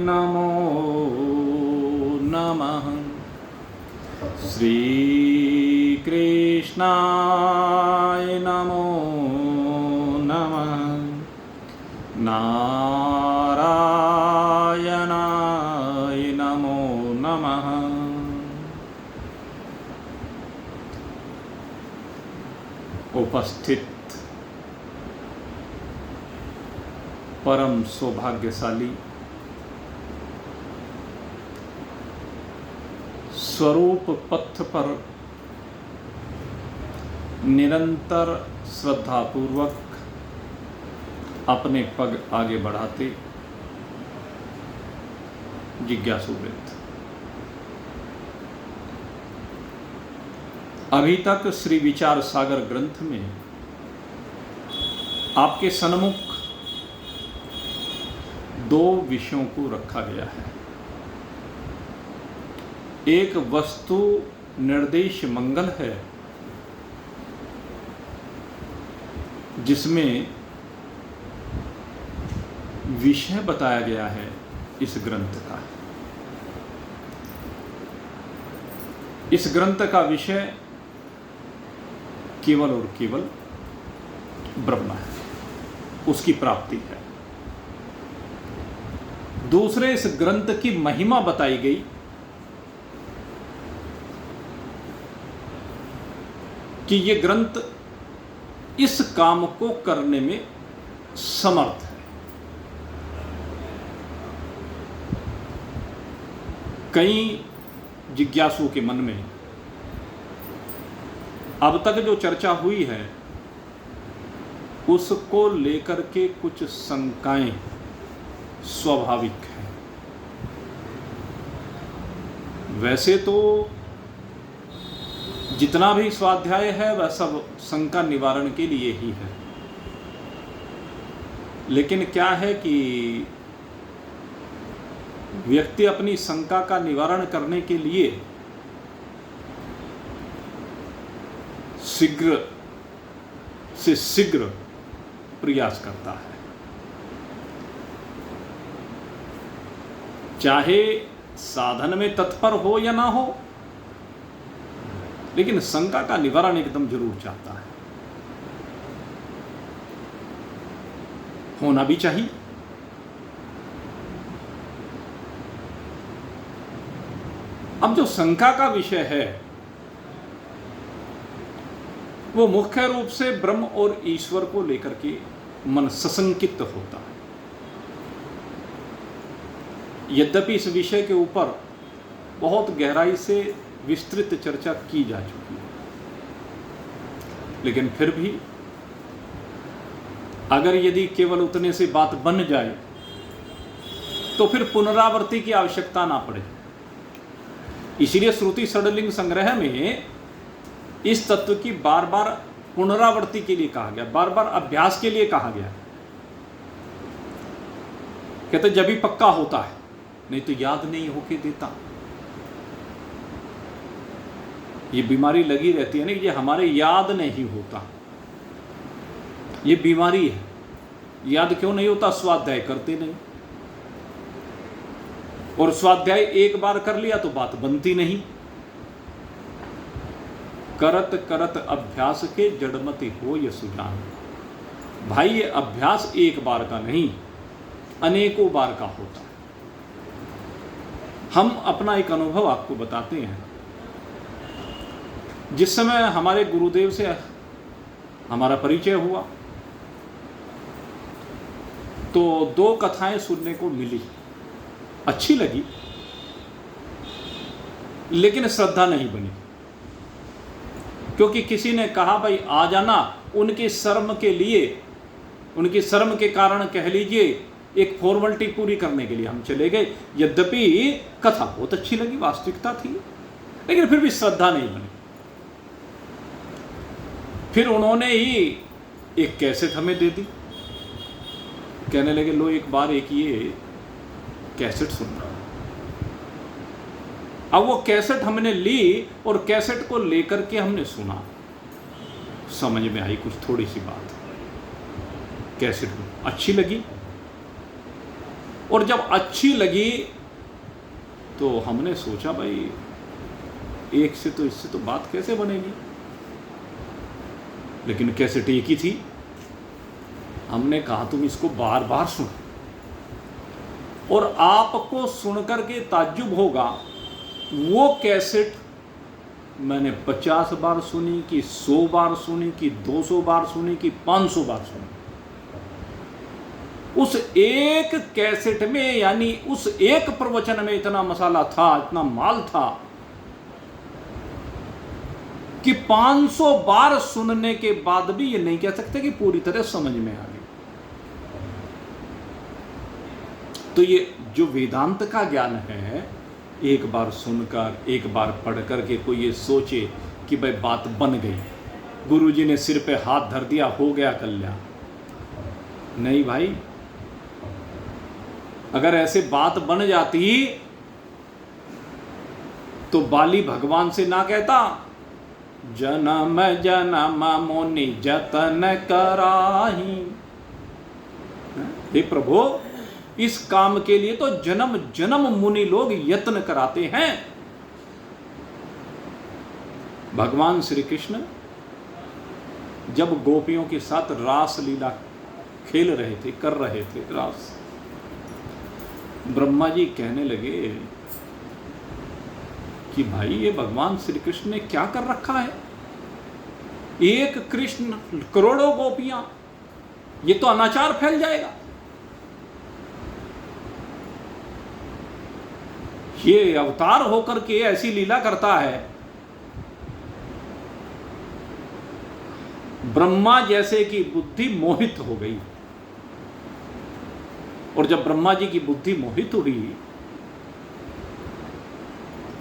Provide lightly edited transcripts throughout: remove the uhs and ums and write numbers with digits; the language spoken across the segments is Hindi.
नमो नमः। श्रीकृष्णाय नमो नमः। नारायणाय नमो नमः। उपस्थित परम सौभाग्यशाली स्वरूप पथ पर निरंतर श्रद्धापूर्वक अपने पग आगे बढ़ाते जिज्ञासुवृत्त, अभी तक श्री विचार सागर ग्रंथ में आपके सन्मुख दो विषयों को रखा गया है। एक वस्तु निर्देश मंगल है, जिसमें विषय बताया गया है इस ग्रंथ का। इस ग्रंथ का विषय केवल और केवल ब्रह्म है, उसकी प्राप्ति है। दूसरे, इस ग्रंथ की महिमा बताई गई कि ये ग्रंथ इस काम को करने में समर्थ है। कई जिज्ञासुओं के मन में अब तक जो चर्चा हुई है उसको लेकर के कुछ शंकाएं स्वाभाविक है। वैसे तो जितना भी स्वाध्याय है वह सब शंका निवारण के लिए ही है, लेकिन क्या है कि व्यक्ति अपनी शंका का निवारण करने के लिए शीघ्र से शीघ्र प्रयास करता है, चाहे साधन में तत्पर हो या ना हो, लेकिन शंका का निवारण एकदम जरूर चाहता है, होना भी चाहिए। अब जो शंका का विषय है वो मुख्य रूप से ब्रह्म और ईश्वर को लेकर के मन सशंकित होता है। यद्यपि इस विषय के ऊपर बहुत गहराई से विस्तृत चर्चा की जा चुकी है, लेकिन फिर भी अगर यदि केवल उतने से बात बन जाए तो फिर पुनरावृत्ति की आवश्यकता ना पड़े। इसलिए श्रुति षड्लिंग संग्रह में इस तत्व की बार बार पुनरावृत्ति के लिए कहा गया, बार बार अभ्यास के लिए कहा गया। कहते जब भी पक्का होता है, नहीं तो याद नहीं होके देता। ये बीमारी लगी रहती है ना, ये हमारे याद नहीं होता, ये बीमारी है। याद क्यों नहीं होता? स्वाध्याय करते नहीं, और स्वाध्याय एक बार कर लिया तो बात बनती नहीं। करत करत अभ्यास के जड़मति हो ये सुजान। भाई ये अभ्यास एक बार का नहीं, अनेकों बार का होता है। हम अपना एक अनुभव आपको बताते हैं। जिस समय हमारे गुरुदेव से हमारा परिचय हुआ तो दो कथाएं सुनने को मिली, अच्छी लगी, लेकिन श्रद्धा नहीं बनी। क्योंकि किसी ने कहा भाई आ जाना, उनकी शर्म के लिए, उनकी शर्म के कारण कह लीजिए, एक फॉर्मेलिटी पूरी करने के लिए हम चले गए। यद्यपि कथा बहुत अच्छी लगी, वास्तविकता थी, लेकिन फिर भी श्रद्धा नहीं बनी। फिर उन्होंने ही एक कैसेट हमें दे दी, कहने लगे लो एक बार एक ये कैसेट सुनना। अब वो कैसेट हमने ली और कैसेट को लेकर के हमने सुना, समझ में आई कुछ थोड़ी सी बात, कैसेट अच्छी लगी, और जब अच्छी लगी तो हमने सोचा भाई एक से तो इससे तो बात कैसे बनेगी, लेकिन कैसेट एक ही थी। हमने कहा तुम इसको बार बार सुनो, और आपको सुनकर के ताज्जुब होगा वो कैसेट मैंने 50 बार सुनी कि 100 बार सुनी कि 200 बार सुनी कि 500 बार सुनी। उस एक कैसेट में यानी उस एक प्रवचन में इतना मसाला था, इतना माल था कि 500 बार सुनने के बाद भी ये नहीं कह सकते कि पूरी तरह समझ में आ गई। तो ये जो वेदांत का ज्ञान है, एक बार सुनकर एक बार पढ़ करके कोई ये सोचे कि भाई बात बन गई, गुरुजी ने सिर पे हाथ धर दिया, हो गया कल्याण। नहीं भाई, अगर ऐसे बात बन जाती तो बाली भगवान से ना कहता जन्म जन्म मुनि जतन कराही, हे प्रभु इस काम के लिए तो जन्म जन्म मुनि लोग यत्न कराते हैं। भगवान श्री कृष्ण जब गोपियों के साथ रास लीला खेल रहे थे, कर रहे थे रास, ब्रह्मा जी कहने लगे कि भाई ये भगवान श्री कृष्ण ने क्या कर रखा है, एक कृष्ण करोड़ों गोपियां, ये तो अनाचार फैल जाएगा। ये अवतार होकर के ऐसी लीला करता है। ब्रह्मा जैसे की बुद्धि मोहित हो गई, और जब ब्रह्मा जी की बुद्धि मोहित हुई,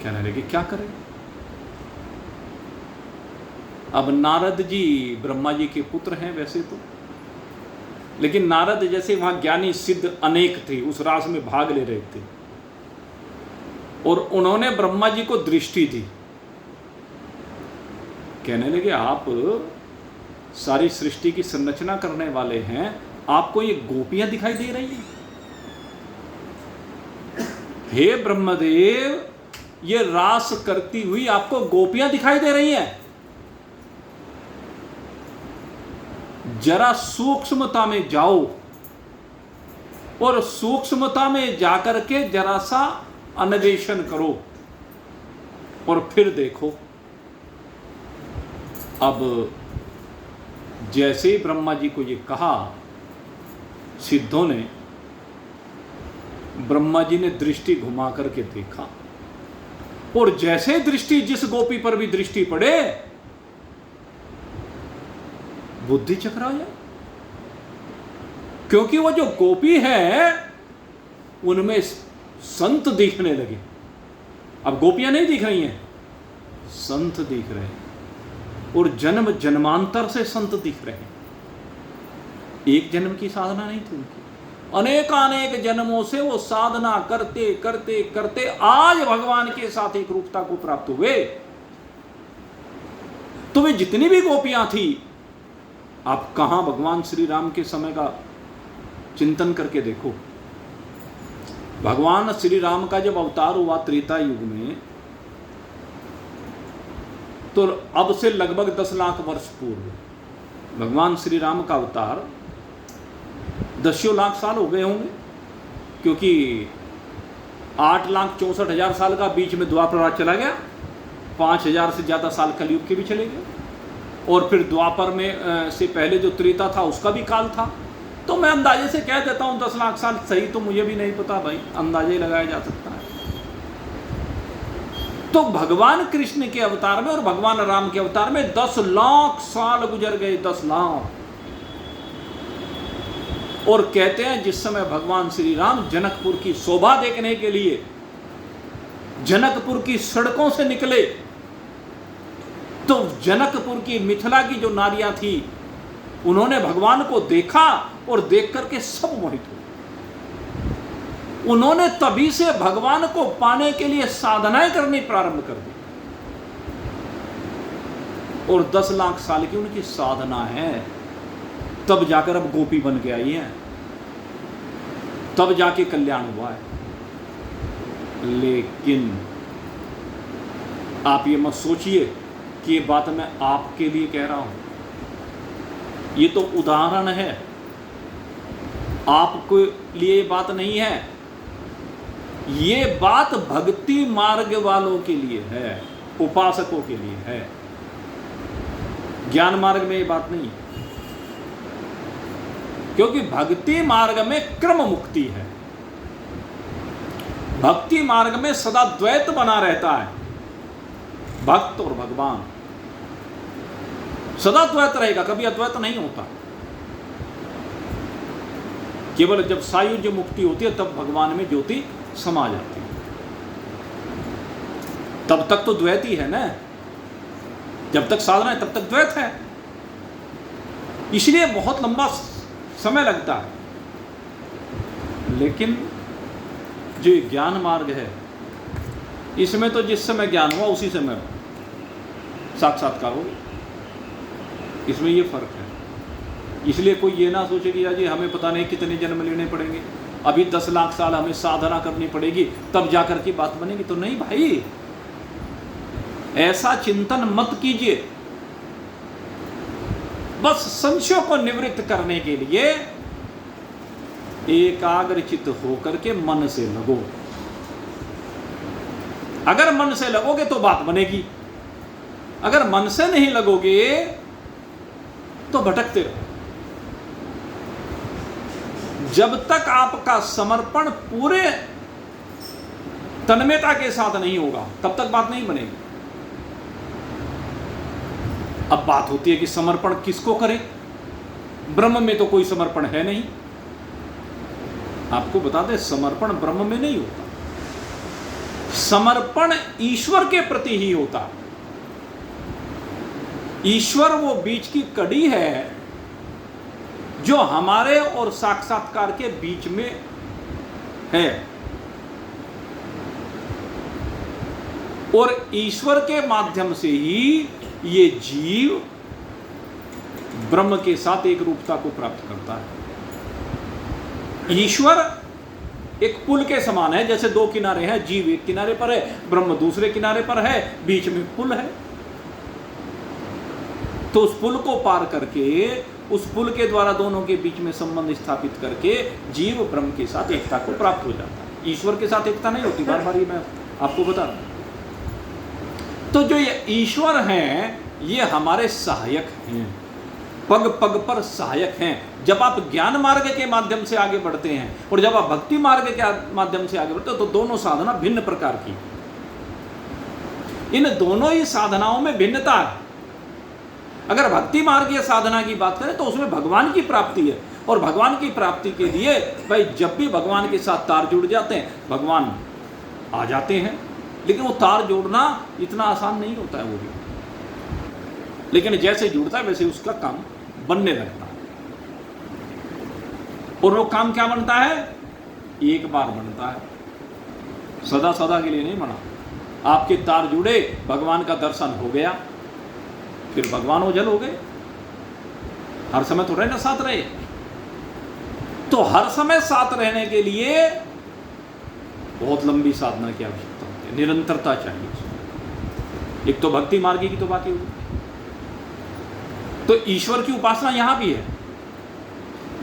कहने लगे क्या करें। अब नारद जी ब्रह्मा जी के पुत्र हैं वैसे तो, लेकिन नारद जैसे वहां ज्ञानी सिद्ध अनेक थे, उस रास में भाग ले रहे थे, और उन्होंने ब्रह्मा जी को दृष्टि दी। कहने लगे आप सारी सृष्टि की संरचना करने वाले हैं, आपको ये गोपियां दिखाई दे रही हैं? हे ब्रह्मदेव, ये रास करती हुई आपको गोपियां दिखाई दे रही हैं? जरा सूक्ष्मता में जाओ, और सूक्ष्मता में जाकर के जरा सा अन्वेषण करो और फिर देखो। अब जैसे ही ब्रह्मा जी को ये कहा, सिद्धों ने, ब्रह्मा जी ने दृष्टि घुमा करके देखा, और जैसे दृष्टि जिस गोपी पर भी दृष्टि पड़े, बुद्धि चकरा जाए, क्योंकि वो जो गोपी है उनमें संत दिखने लगे। अब गोपियां नहीं दिख रही हैं, संत दिख रहे हैं, और जन्म जन्मांतर से संत दिख रहे हैं। एक जन्म की साधना नहीं थी उनकी, अनेकानेक जन्मों से वो साधना करते करते करते आज भगवान के साथ एक रूपता को प्राप्त हुए। तो वे जितनी भी गोपियां थी, आप कहां भगवान श्री राम के समय का चिंतन करके देखो। भगवान श्री राम का जब अवतार हुआ त्रेता युग में, तो अब से लगभग 10 लाख वर्ष पूर्व भगवान श्री राम का अवतार 10 लाख साल हो गए होंगे, क्योंकि 8,64,000 साल का बीच में द्वापर राज चला गया, 5,000 से ज़्यादा साल कलयुग के भी चले गए, और फिर द्वापर में से पहले जो त्रेता था उसका भी काल था। तो मैं अंदाजे से कह देता हूँ 10 लाख साल, सही तो मुझे भी नहीं पता भाई, अंदाजे लगाया जा सकता है। तो भगवान कृष्ण के अवतार में और भगवान राम के अवतार में 10 लाख साल गुजर गए, 10 लाख। और कहते हैं जिस समय भगवान श्री राम जनकपुर की शोभा देखने के लिए जनकपुर की सड़कों से निकले, तो जनकपुर की मिथिला की जो नारियां थी, उन्होंने भगवान को देखा और देख करके सब मोहित हुए। उन्होंने तभी से भगवान को पाने के लिए साधनाएं करनी प्रारंभ कर दी, और 10 लाख साल की उनकी साधना है, तब जाकर अब गोपी बन के आई है। तब जाके कल्याण हुआ है। लेकिन आप ये मत सोचिए कि ये बात मैं आपके लिए कह रहा हूं, ये तो उदाहरण है, आपके लिए ये बात नहीं है। ये बात भक्ति मार्ग वालों के लिए है, उपासकों के लिए है। ज्ञान मार्ग में ये बात नहीं है, क्योंकि भक्ति मार्ग में क्रम मुक्ति है। भक्ति मार्ग में सदा द्वैत बना रहता है, भक्त और भगवान सदा द्वैत रहेगा, कभी अद्वैत नहीं होता। केवल जब सायुज्य मुक्ति होती है तब भगवान में ज्योति समा जाती है, तब तक तो द्वैत ही है ना। जब तक साधना है तब तक द्वैत है, इसलिए बहुत लंबा समय लगता है। लेकिन जो ज्ञान मार्ग है, इसमें तो जिस समय ज्ञान हुआ उसी समय साक्षात्कार हो, इसमें ये फर्क है। इसलिए कोई ये ना सोचे कि जी हमें पता नहीं कितने जन्म लेने पड़ेंगे, अभी 10 लाख साल हमें साधना करनी पड़ेगी तब जाकर के बात बनेगी। तो नहीं भाई, ऐसा चिंतन मत कीजिए। बस संशयों को निवृत्त करने के लिए एकाग्रचित्त होकर के मन से लगो। अगर मन से लगोगे तो बात बनेगी, अगर मन से नहीं लगोगे तो भटकते रहो। जब तक आपका समर्पण पूरे तन्मयता के साथ नहीं होगा तब तक बात नहीं बनेगी। अब बात होती है कि समर्पण किसको करें? ब्रह्म में तो कोई समर्पण है नहीं। आपको बता दें, समर्पण ब्रह्म में नहीं होता, समर्पण ईश्वर के प्रति ही होता। ईश्वर वो बीच की कड़ी है जो हमारे और साक्षात्कार के बीच में है, और ईश्वर के माध्यम से ही ये जीव ब्रह्म के साथ एक रूपता को प्राप्त करता है। ईश्वर एक पुल के समान है, जैसे दो किनारे हैं, जीव एक किनारे पर है, ब्रह्म दूसरे किनारे पर है, बीच में पुल है। तो उस पुल को पार करके, उस पुल के द्वारा दोनों के बीच में संबंध स्थापित करके जीव ब्रह्म के साथ एकता को प्राप्त हो जाता है। ईश्वर के साथ एकता नहीं होती, बार बार ये मैं आपको बता रहा हूं। तो जो ये ईश्वर हैं, ये हमारे सहायक हैं, पग पग पर सहायक हैं। जब आप ज्ञान मार्ग के माध्यम से आगे बढ़ते हैं और जब आप भक्ति मार्ग के माध्यम से आगे बढ़ते हो, तो दोनों साधना भिन्न प्रकार की। इन दोनों ही साधनाओं में भिन्नता है। अगर भक्ति मार्गीय साधना की बात करें तो उसमें भगवान की प्राप्ति है, और भगवान की प्राप्ति के लिए भाई जब भी भगवान के साथ तार जुड़ जाते हैं, भगवान आ जाते हैं। लेकिन वो तार जोड़ना इतना आसान नहीं होता है वो भी, लेकिन जैसे जुड़ता है वैसे उसका काम बनने लगता है। और वो काम क्या बनता है? एक बार बनता है, सदा सदा के लिए नहीं बना। आपके तार जुड़े, भगवान का दर्शन हो गया, फिर भगवान ओझल हो गए। हर समय तो रहना साथ रहे। तो हर समय साथ रहने के लिए बहुत लंबी साधना की आवश्यकता होती है, निरंतरता चाहिए। एक तो भक्ति मार्गी की तो बात ही होगी, तो ईश्वर की उपासना यहां भी है।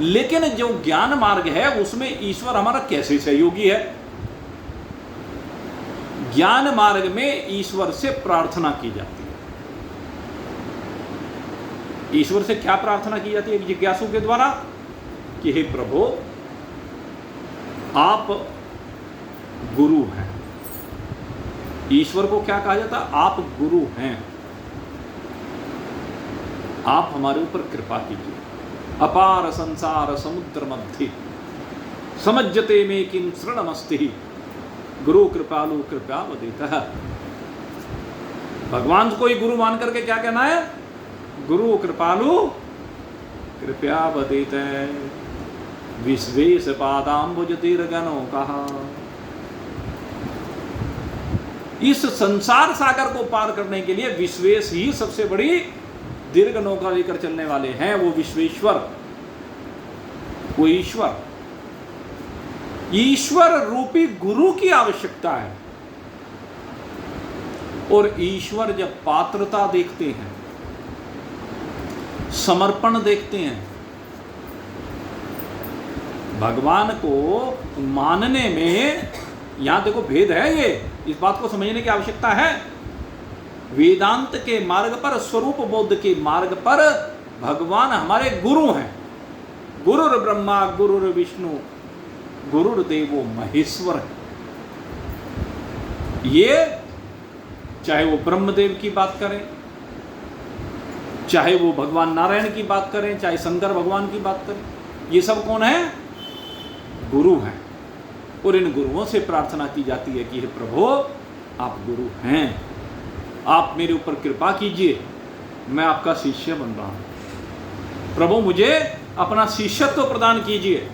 लेकिन जो ज्ञान मार्ग है उसमें ईश्वर हमारा कैसे सहयोगी है? ज्ञान मार्ग में ईश्वर से प्रार्थना की जाती है। ईश्वर से क्या प्रार्थना की जाती है? जिज्ञासु के द्वारा कि हे प्रभु, आप गुरु हैं। ईश्वर को क्या कहा जाता है? आप गुरु हैं, आप हमारे ऊपर कृपा कीजिए। अपार संसार समुद्र मध्य समज्जते में किं शरणमस्ति, गुरु कृपालु कृपया वदितः। भगवान को ही गुरु मान करके क्या कहना है? गुरु कृपालु कृपया वदितः, विश्वेश पादाम्बुज तीर्गणों कहा। इस संसार सागर को पार करने के लिए विश्वेश ही सबसे बड़ी दीर्घ नौका लेकर चलने वाले हैं। वो विश्वेश्वर, वो ईश्वर। ईश्वर रूपी गुरु की आवश्यकता है। और ईश्वर जब पात्रता देखते हैं, समर्पण देखते हैं, भगवान को मानने में, यहां देखो भेद है, ये इस बात को समझने की आवश्यकता है। वेदांत के मार्ग पर, स्वरूप बोध के मार्ग पर भगवान हमारे गुरु हैं। गुरुर ब्रह्मा गुरुर विष्णु गुरुर्देवो महेश्वर है। ये चाहे वो ब्रह्मदेव की बात करें, चाहे वो भगवान नारायण की बात करें, चाहे शंकर भगवान की बात करें, ये सब कौन है? गुरु हैं। और इन गुरुओं से प्रार्थना की जाती है कि हे प्रभु, आप गुरु हैं, आप मेरे ऊपर कृपा कीजिए, मैं आपका शिष्य बन रहा हूं। प्रभु मुझे अपना शिष्यत्व प्रदान कीजिए,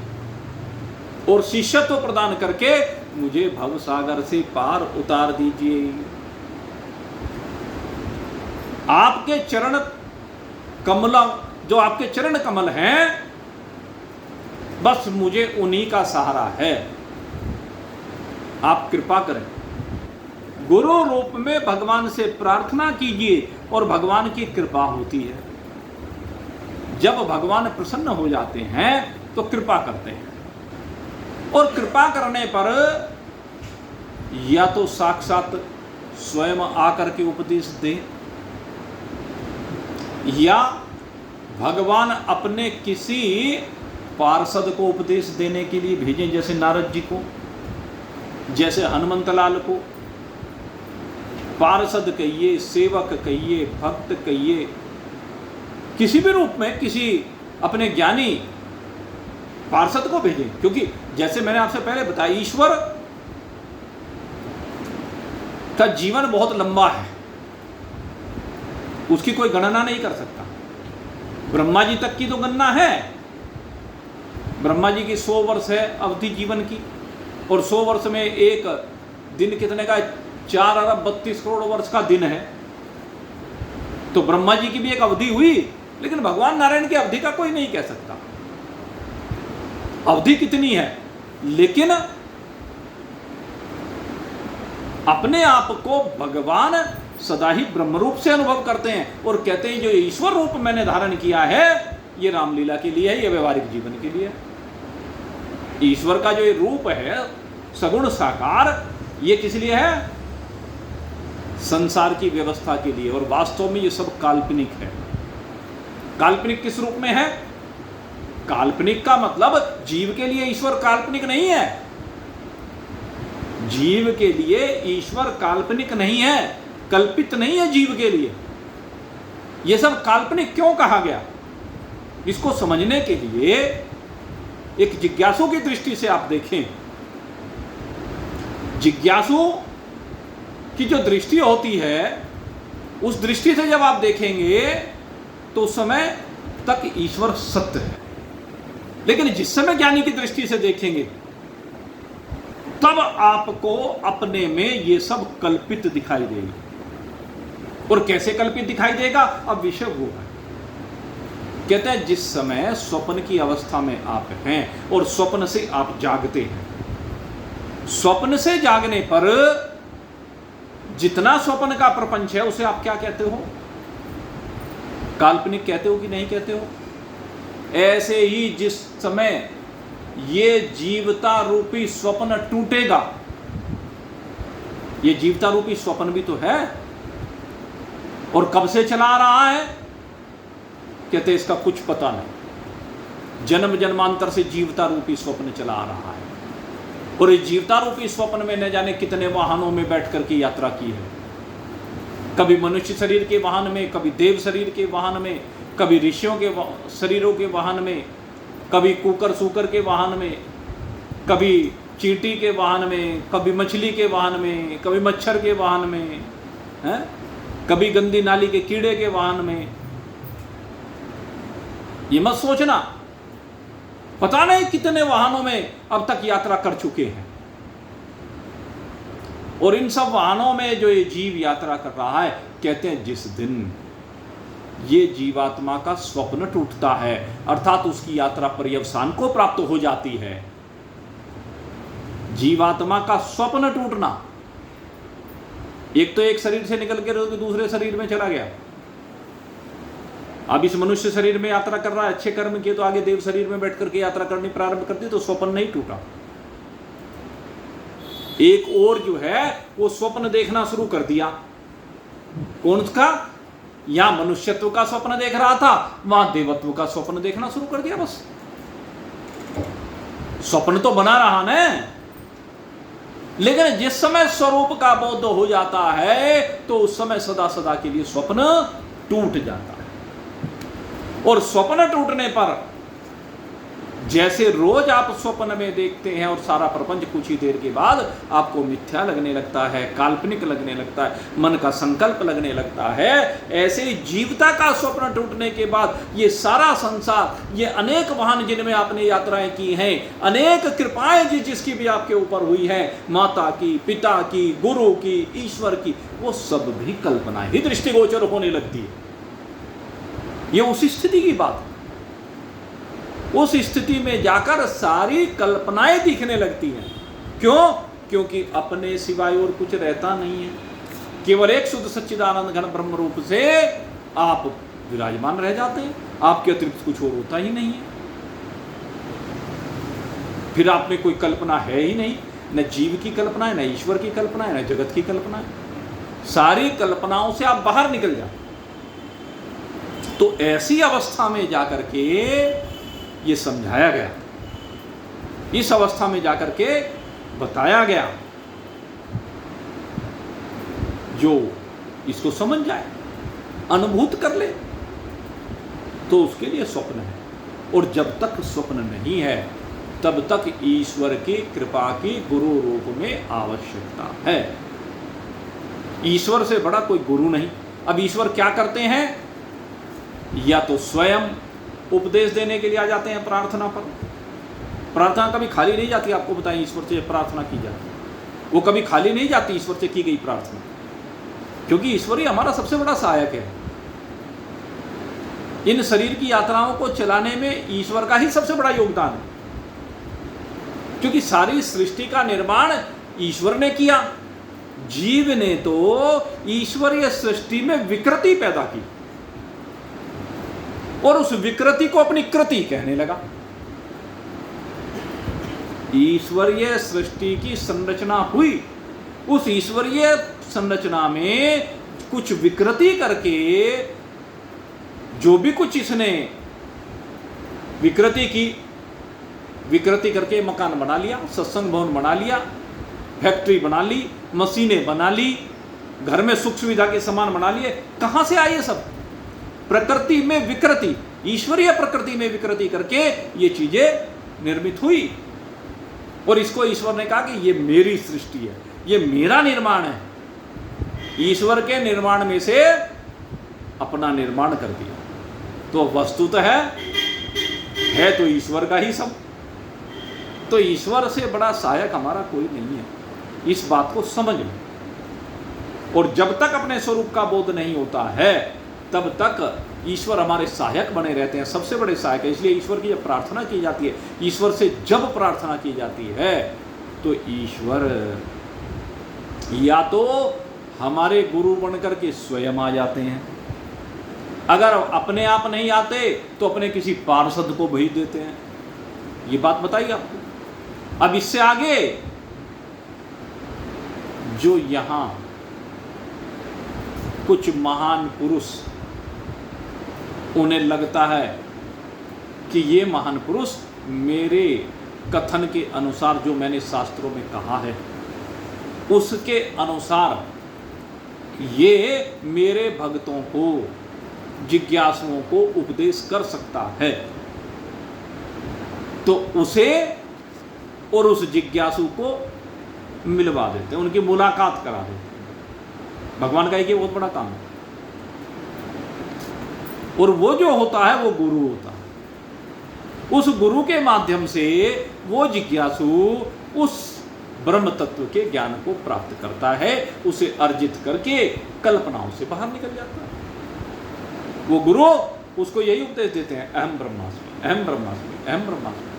और शिष्यत्व प्रदान करके मुझे भव सागर से पार उतार दीजिए। आपके चरण कमल, जो आपके चरण कमल हैं, बस मुझे उन्हीं का सहारा है। आप कृपा करें। गुरु रूप में भगवान से प्रार्थना कीजिए और भगवान की कृपा होती है। जब भगवान प्रसन्न हो जाते हैं तो कृपा करते हैं, और कृपा करने पर या तो साक्षात स्वयं आकर के उपदेश दें, या भगवान अपने किसी पार्षद को उपदेश देने के लिए भेजें, जैसे नारद जी को, जैसे हनुमंत लाल को। पार्षद कहिए, सेवक कहिए, भक्त कहिए, किसी भी रूप में किसी अपने ज्ञानी पार्षद को भेजें। क्योंकि जैसे मैंने आपसे पहले बताया, ईश्वर का जीवन बहुत लंबा है, उसकी कोई गणना नहीं कर सकता। ब्रह्मा जी तक की तो गणना है। ब्रह्मा जी की 100 वर्ष है अवधि जीवन की, और 100 वर्ष में एक दिन कितने का? 4 अरब 32 करोड़ वर्ष का दिन है। तो ब्रह्मा जी की भी एक अवधि हुई, लेकिन भगवान नारायण की अवधि का कोई नहीं कह सकता अवधि कितनी है। लेकिन अपने आप को भगवान सदा ही ब्रह्म रूप से अनुभव करते हैं, और कहते हैं जो ईश्वर रूप मैंने धारण किया है, ये रामलीला के लिए है, ये व्यवहारिक जीवन के लिए है। ईश्वर का जो ये रूप है सगुण साकार, ये किस लिए है? संसार की व्यवस्था के लिए। और वास्तव में ये सब काल्पनिक है। काल्पनिक किस रूप में है? काल्पनिक का मतलब जीव के लिए ईश्वर काल्पनिक नहीं है। जीव के लिए ईश्वर काल्पनिक नहीं है, कल्पित नहीं है जीव के लिए। यह सब काल्पनिक क्यों कहा गया? इसको समझने के लिए एक जिज्ञासु की दृष्टि से आप देखें। जिज्ञासु की जो दृष्टि होती है, उस दृष्टि से जब आप देखेंगे तो उस समय तक ईश्वर सत्य है। लेकिन जिस समय ज्ञानी की दृष्टि से देखेंगे, तब आपको अपने में ये सब कल्पित दिखाई देगा। और कैसे कल्पित दिखाई देगा? अब विषय वो है। कहते हैं जिस समय स्वप्न की अवस्था में आप हैं और स्वप्न से आप जागते हैं, स्वप्न से जागने पर जितना स्वप्न का प्रपंच है उसे आप क्या कहते हो? काल्पनिक कहते हो कि नहीं कहते हो? ऐसे ही जिस समय ये जीवता रूपी स्वप्न टूटेगा, ये जीवता रूपी स्वप्न भी तो है, और कब से चला आ रहा है? कहते इसका कुछ पता नहीं। जन्म जन्मांतर से जीवता रूपी स्वप्न चला आ रहा है, और इस जीवता रूपी स्वप्न में न जाने कितने वाहनों में बैठ करके यात्रा की है। कभी मनुष्य शरीर के वाहन में, कभी देव शरीर के वाहन में, कभी ऋषियों के शरीरों के वाहन में, कभी कुकर सूकर के वाहन में, कभी चींटी के वाहन में, कभी मछली के वाहन में, कभी मच्छर के वाहन में, हैं? कभी गंदी नाली के कीड़े के वाहन में। ये मत सोचना पता नहीं कितने वाहनों में अब तक यात्रा कर चुके हैं, और इन सब वाहनों में जो ये जीव यात्रा कर रहा है, कहते हैं जिस दिन ये जीवात्मा का स्वप्न टूटता है, अर्थात उसकी यात्रा पर्यवसान को प्राप्त हो जाती है, जीवात्मा का स्वप्न टूटना, एक तो एक शरीर से निकल के दूसरे शरीर में चला गया, अब इस मनुष्य शरीर में यात्रा कर रहा है, अच्छे कर्म किए तो आगे देव शरीर में बैठ करके यात्रा करनी प्रारंभ कर दी, तो स्वप्न नहीं टूटा। एक और जो है वो स्वप्न देखना शुरू कर दिया, कौन सा? या मनुष्यत्व का स्वप्न देख रहा था, वहां देवत्व का स्वप्न देखना शुरू कर दिया। बस स्वप्न तो बना रहा ना, लेकिन जिस समय स्वरूप का बोध हो जाता है तो उस समय सदा सदा के लिए स्वप्न टूट जाता है। और स्वप्न टूटने पर जैसे रोज आप स्वप्न में देखते हैं और सारा प्रपंच कुछ ही देर के बाद आपको मिथ्या लगने लगता है, काल्पनिक लगने लगता है, मन का संकल्प लगने लगता है, ऐसे जीवता का स्वप्न टूटने के बाद ये सारा संसार, ये अनेक वाहन जिनमें आपने यात्राएं की हैं, अनेक कृपाएं जिसकी भी आपके ऊपर हुई हैं, माता की, पिता की, गुरु की, ईश्वर की, वो सब भी कल्पना ही दृष्टिगोचर होने लगती है। ये उस स्थिति की बात है। उस स्थिति में जाकर सारी कल्पनाएं दिखने लगती हैं। क्यों? क्योंकि अपने सिवाय और कुछ रहता नहीं है, केवल एक शुद्ध सच्चिदानंद घन ब्रह्म रूप से आप विराजमान रह जाते हैं, आपके अतिरिक्त कुछ और होता ही नहीं है। फिर आप में कोई कल्पना है ही नहीं, न जीव की कल्पना है, न ईश्वर की कल्पना है, न जगत की कल्पना है। सारी कल्पनाओं से आप बाहर निकल जाते। तो ऐसी अवस्था में जाकर के ये समझाया गया, इस अवस्था में जाकर के बताया गया, जो इसको समझ जाए, अनुभूत कर ले, तो उसके लिए स्वप्न है। और जब तक स्वप्न नहीं है तब तक ईश्वर की कृपा की गुरु रूप में आवश्यकता है। ईश्वर से बड़ा कोई गुरु नहीं। अब ईश्वर क्या करते हैं? या तो स्वयं उपदेश देने के लिए आ जाते हैं प्रार्थना पर। प्रार्थना कभी खाली नहीं जाती, आपको बताएं, ईश्वर से प्रार्थना की जाती, वो कभी खाली नहीं जाती ईश्वर से की गई प्रार्थना, क्योंकि ईश्वर ही हमारा सबसे बड़ा सहायक है। इन शरीर की यात्राओं को चलाने में ईश्वर का ही सबसे बड़ा योगदान है, क्योंकि सारी सृष्टि का निर्माण ईश्वर ने किया। जीव ने तो ईश्वरीय सृष्टि में विकृति पैदा की और उस विकृति को अपनी कृति कहने लगा। ईश्वरीय सृष्टि की संरचना हुई, उस ईश्वरीय संरचना में कुछ विकृति करके, जो भी कुछ इसने विकृति की, विकृति करके मकान बना लिया, सत्संग भवन बना लिया, फैक्ट्री बना ली, मशीनें बना ली, घर में सुख सुविधा के सामान बना लिए। कहां से आए ये सब? प्रकृति में विकृति, ईश्वरीय प्रकृति में विकृति करके ये चीजें निर्मित हुई। और इसको ईश्वर ने कहा कि ये मेरी सृष्टि है, ये मेरा निर्माण है। ईश्वर के निर्माण में से अपना निर्माण कर दिया। तो वस्तुतः है तो ईश्वर का ही सब। तो ईश्वर से बड़ा सहायक हमारा कोई नहीं है, इस बात को समझ लो। और जब तक अपने स्वरूप का बोध नहीं होता है तब तक ईश्वर हमारे सहायक बने रहते हैं, सबसे बड़े सहायक है। इसलिए ईश्वर की जब प्रार्थना की जाती है, ईश्वर से जब प्रार्थना की जाती है, तो ईश्वर या तो हमारे गुरु बनकर के स्वयं आ जाते हैं, अगर अपने आप नहीं आते तो अपने किसी पार्षद को भेज देते हैं। ये बात बताइए आपको। अब इससे आगे जो यहां कुछ महान पुरुष, उन्हें लगता है कि ये महान पुरुष मेरे कथन के अनुसार, जो मैंने शास्त्रों में कहा है उसके अनुसार ये मेरे भक्तों को, जिज्ञासुओं को उपदेश कर सकता है, तो उसे और उस जिज्ञासु को मिलवा देते हैं, उनकी मुलाकात करा देते हैं। भगवान का एक ये बहुत बड़ा काम है। और वो जो होता है वो गुरु होता है। उस गुरु के माध्यम से वो जिज्ञासु उस ब्रह्म तत्व के ज्ञान को प्राप्त करता है, उसे अर्जित करके कल्पनाओं से बाहर निकल जाता है। वो गुरु उसको यही उपदेश देते हैं, अहम ब्रह्मास्मि, अहम ब्रह्मास्मि, अहम ब्रह्मास्मि।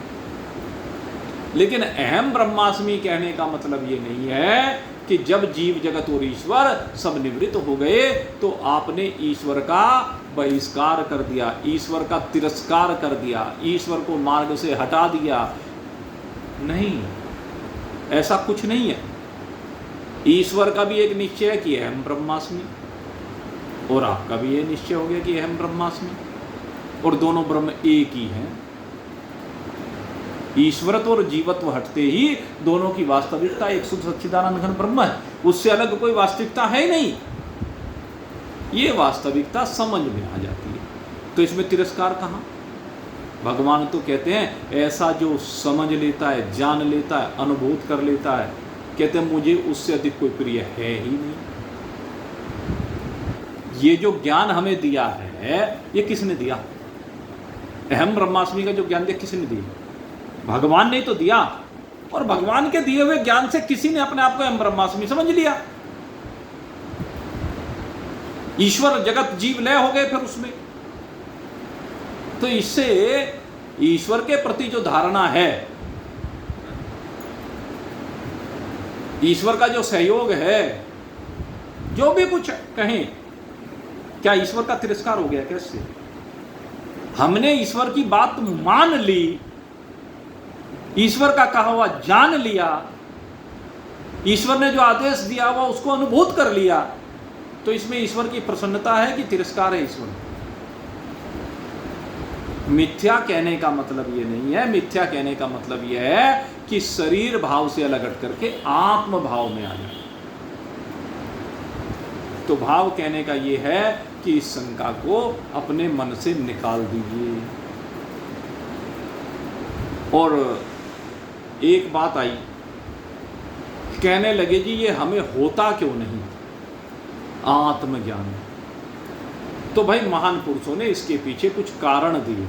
लेकिन अहम ब्रह्मास्मि कहने का मतलब ये नहीं है कि जब जीव जगत और ईश्वर सब निवृत्त हो गए तो आपने ईश्वर का बहिष्कार कर दिया, ईश्वर का तिरस्कार कर दिया, ईश्वर को मार्ग से हटा दिया। नहीं, ऐसा कुछ नहीं है। ईश्वर का भी एक निश्चय है कि अहम ब्रह्मास्मि, और आपका भी ये निश्चय हो गया कि अहम ब्रह्मास्मि, और दोनों ब्रह्म एक ही हैं। ईश्वरत्व और जीवत्व हटते ही दोनों की वास्तविकता एक शुद्ध सच्चिदानंद घन ब्रह्म है, उससे अलग कोई वास्तविकता है ही नहीं। ये वास्तविकता समझ में आ जाती है, तो इसमें तिरस्कार कहाँ? भगवान तो कहते हैं ऐसा जो समझ लेता है, जान लेता है, अनुभूत कर लेता है, कहते हैं मुझे उससे अधिक कोई प्रिय है ही नहीं। ये जो ज्ञान हमें दिया है ये किसने दिया? अहम ब्रह्मास्मि का जो ज्ञान दिया किसने दिया? भगवान ने तो दिया, और भगवान के दिए हुए ज्ञान से किसी ने अपने आप को अहम ब्रह्मास्मि समझ लिया। ईश्वर जगत जीव लय हो गए फिर उसमें। तो इससे ईश्वर के प्रति जो धारणा है, ईश्वर का जो सहयोग है, जो भी कुछ कहें, क्या ईश्वर का तिरस्कार हो गया? कैसे? हमने ईश्वर की बात मान ली, ईश्वर का कहा हुआ जान लिया, ईश्वर ने जो आदेश दिया हुआ उसको अनुभूत कर लिया, तो इसमें ईश्वर की प्रसन्नता है कि तिरस्कार है ईश्वर? मिथ्या कहने का मतलब ये नहीं है। मिथ्या कहने का मतलब ये है कि शरीर भाव से अलग हट करके आत्म भाव में आ जाए। तो भाव कहने का ये है कि इस शंका को अपने मन से निकाल दीजिए। और एक बात आई, कहने लगे जी ये हमें होता क्यों नहीं आत्मज्ञान? तो भाई महान पुरुषों ने इसके पीछे कुछ कारण दिए।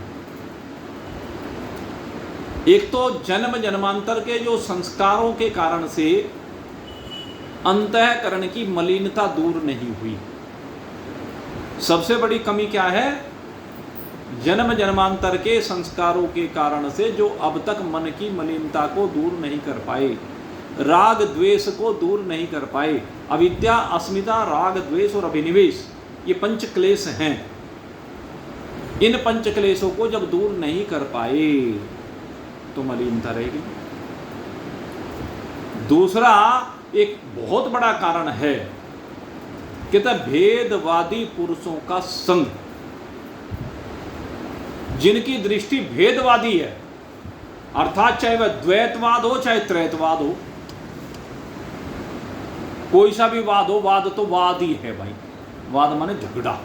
एक तो जन्म जन्मांतर के जो संस्कारों के कारण से अंतःकरण की मलिनता दूर नहीं हुई। सबसे बड़ी कमी क्या है? जन्म जन्मांतर के संस्कारों के कारण से जो अब तक मन की मलिनता को दूर नहीं कर पाए, राग द्वेष को दूर नहीं कर पाए। अविद्या, अस्मिता, राग द्वेष और अभिनिवेश, ये पंच क्लेश हैं। इन पंच क्लेशों को जब दूर नहीं कर पाए तो मलिनता रहेगी। दूसरा एक बहुत बड़ा कारण है, कहता भेदवादी पुरुषों का संग, जिनकी दृष्टि भेदवादी है, अर्थात चाहे वह द्वैतवाद हो चाहे त्रैतवाद हो, कोई सा भी वाद हो, वाद तो वाद ही है भाई। वाद माने झगड़ा।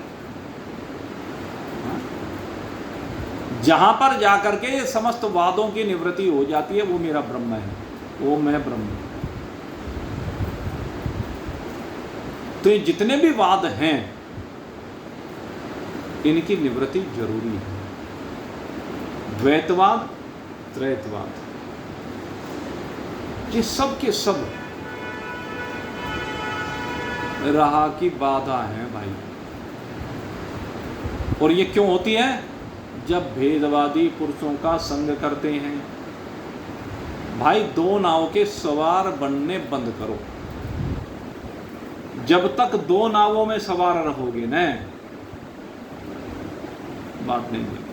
जहां पर जाकर के समस्त वादों की निवृत्ति हो जाती है वो मेरा ब्रह्म है, वो मैं ब्रह्म हूं। तो ये जितने भी वाद हैं इनकी निवृत्ति जरूरी है। द्वैतवाद, त्रैतवाद, ये सब के सब राह की बाधा है भाई। और ये क्यों होती है? जब भेदवादी पुरुषों का संग करते हैं। भाई दो नाव के सवार बनने बंद करो। जब तक दो नावों में सवार रहोगे न, बात नहीं बनेगी।